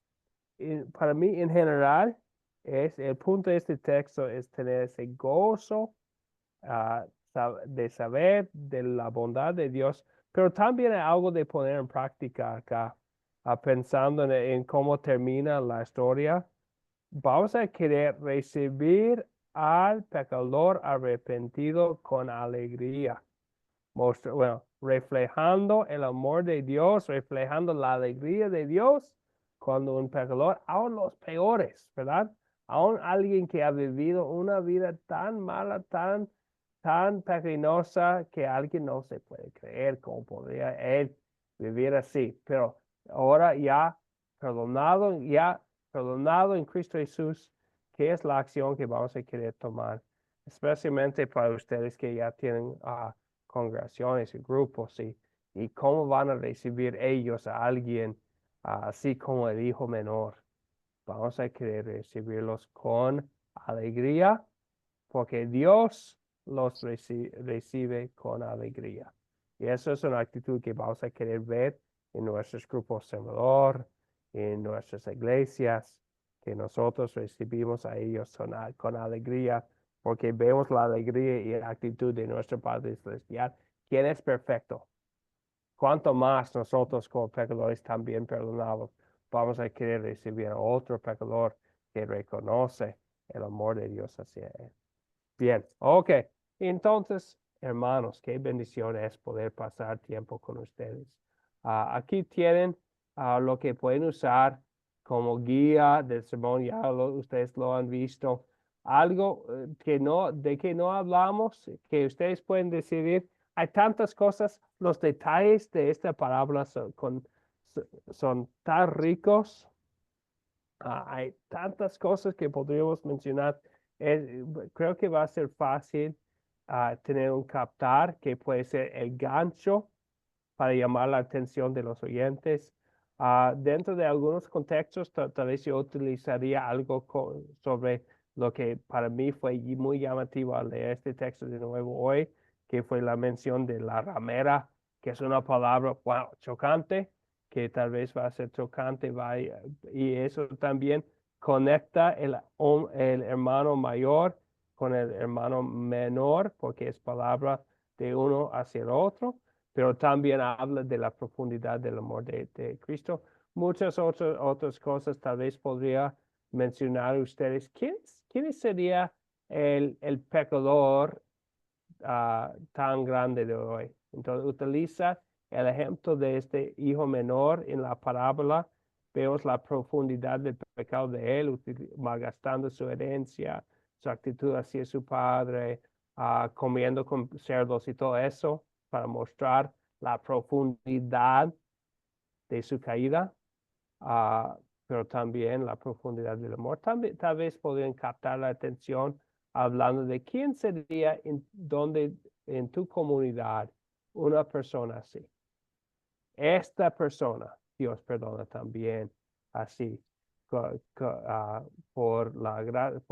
para mí en general, el punto de este texto es tener ese gozo de saber de la bondad de Dios, pero también hay algo de poner en práctica acá, pensando en cómo termina la historia. Vamos a querer recibir al pecador arrepentido con alegría. Reflejando el amor de Dios, reflejando la alegría de Dios cuando un pecador, aún los peores, ¿verdad? Aún alguien que ha vivido una vida tan mala, tan pecaminosa, que alguien no se puede creer cómo podría él vivir así. Pero ahora ya perdonado en Cristo Jesús, ¿qué es la acción que vamos a querer tomar? Especialmente para ustedes que ya tienen congregaciones y grupos y cómo van a recibir ellos a alguien así como el hijo menor. Vamos a querer recibirlos con alegría porque Dios los recibe con alegría. Y eso es una actitud que vamos a querer ver en nuestros grupos Salvador, en nuestras iglesias, que nosotros recibimos a ellos con alegría, porque vemos la alegría y la actitud de nuestro Padre Celestial, quien es perfecto. Cuanto más nosotros como pecadores también perdonados, vamos a querer recibir a otro pecador que reconoce el amor de Dios hacia él. Bien, ok. Entonces, hermanos, qué bendición es poder pasar tiempo con ustedes. Aquí tienen lo que pueden usar como guía del sermón, ya ustedes lo han visto. Algo de que no hablamos, que ustedes pueden decidir. Hay tantas cosas, los detalles de esta parábola son tan ricos. Hay tantas cosas que podríamos mencionar. Creo que va a ser fácil tener un captar que puede ser el gancho para llamar la atención de los oyentes. Dentro de algunos contextos, tal vez yo utilizaría algo sobre lo que para mí fue muy llamativo al leer este texto de nuevo hoy, que fue la mención de la ramera, que es una palabra chocante, que tal vez va a ser chocante, y eso también conecta el hermano mayor con el hermano menor, porque es palabra de uno hacia el otro, pero también habla de la profundidad del amor de Cristo. Muchas otras cosas tal vez podría mencionar ustedes. ¿Quién sería el pecador tan grande de hoy? Entonces utiliza el ejemplo de este hijo menor en la parábola. Vemos la profundidad del pecado de él, malgastando su herencia, su actitud hacia su padre, comiendo con cerdos y todo eso, para mostrar la profundidad de su caída, pero también la profundidad del amor. Tal vez podrían captar la atención hablando de quién sería en tu comunidad una persona así. Esta persona, Dios perdona también así, por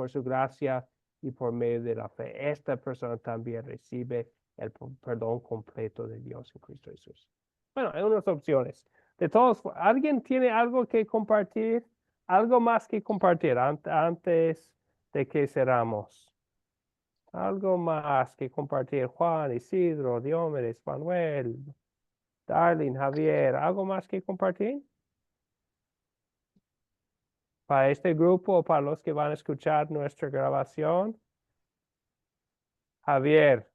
su gracia y por medio de la fe. Esta persona también recibe el perdón completo de Dios en Cristo Jesús. Bueno, hay unas opciones. De todos, ¿alguien tiene algo que compartir? ¿Algo más que compartir antes de que cerramos? Algo más que compartir. Juan, Isidro, Diomedes, Manuel, Darlene, Javier, ¿algo más que compartir? Para este grupo o para los que van a escuchar nuestra grabación. Javier.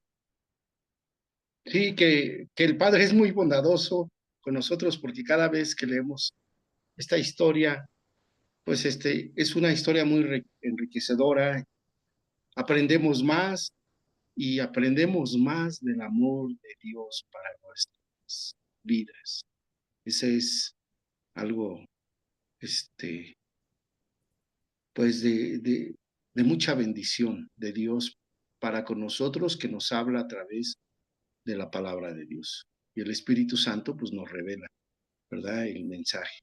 Sí, que el Padre es muy bondadoso con nosotros porque cada vez que leemos esta historia, pues es una historia muy enriquecedora. Aprendemos más y aprendemos más del amor de Dios para nuestras vidas. Ese es algo, pues de mucha bendición de Dios para con nosotros, que nos habla a través de la palabra de Dios. Y el Espíritu Santo pues nos revela, ¿verdad? El mensaje.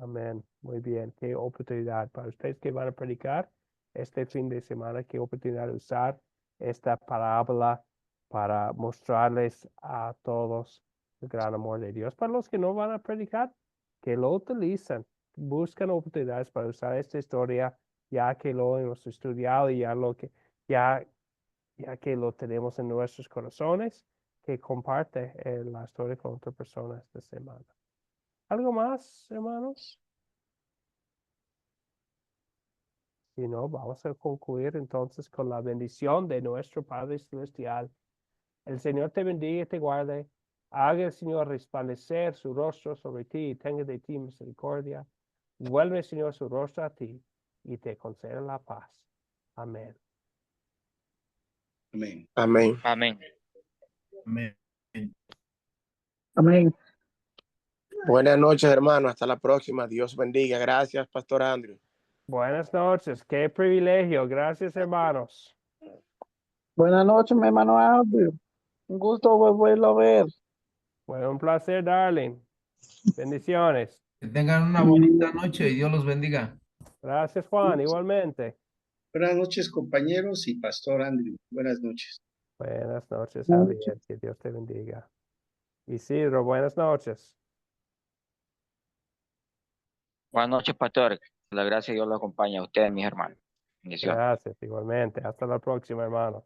Amén. Muy bien. Qué oportunidad para ustedes que van a predicar este fin de semana. Qué oportunidad de usar esta parábola para mostrarles a todos el gran amor de Dios. Para los que no van a predicar, que lo utilizan. Buscan oportunidades para usar esta historia, ya que lo hemos estudiado y ya que lo tenemos en nuestros corazones, que comparte la historia con otra persona esta semana. ¿Algo más, hermanos? Si no, vamos a concluir entonces con la bendición de nuestro Padre Celestial. El Señor te bendiga y te guarde. Haga el Señor resplandecer su rostro sobre ti y tenga de ti misericordia. Vuelve, Señor, su rostro a ti y te conceda la paz. Amén. Amén. Amén. Amén. Amén. Amén. Buenas noches, hermano. Hasta la próxima. Dios bendiga. Gracias, Pastor Andrew. Buenas noches. Qué privilegio. Gracias, hermanos. Buenas noches, mi hermano Albert. Un gusto volverlo a ver. Fue un placer, darling. Bendiciones. Que tengan una bonita noche y Dios los bendiga. Gracias, Juan. Igualmente. Buenas noches, compañeros y Pastor Andrew. Buenas noches. Buenas noches, Javier. Que Dios te bendiga. Isidro, buenas noches. Buenas noches, pastor. La gracia de Dios lo acompaña a ustedes, mis hermanos. Bendiciones. Gracias, igualmente. Hasta la próxima, hermanos.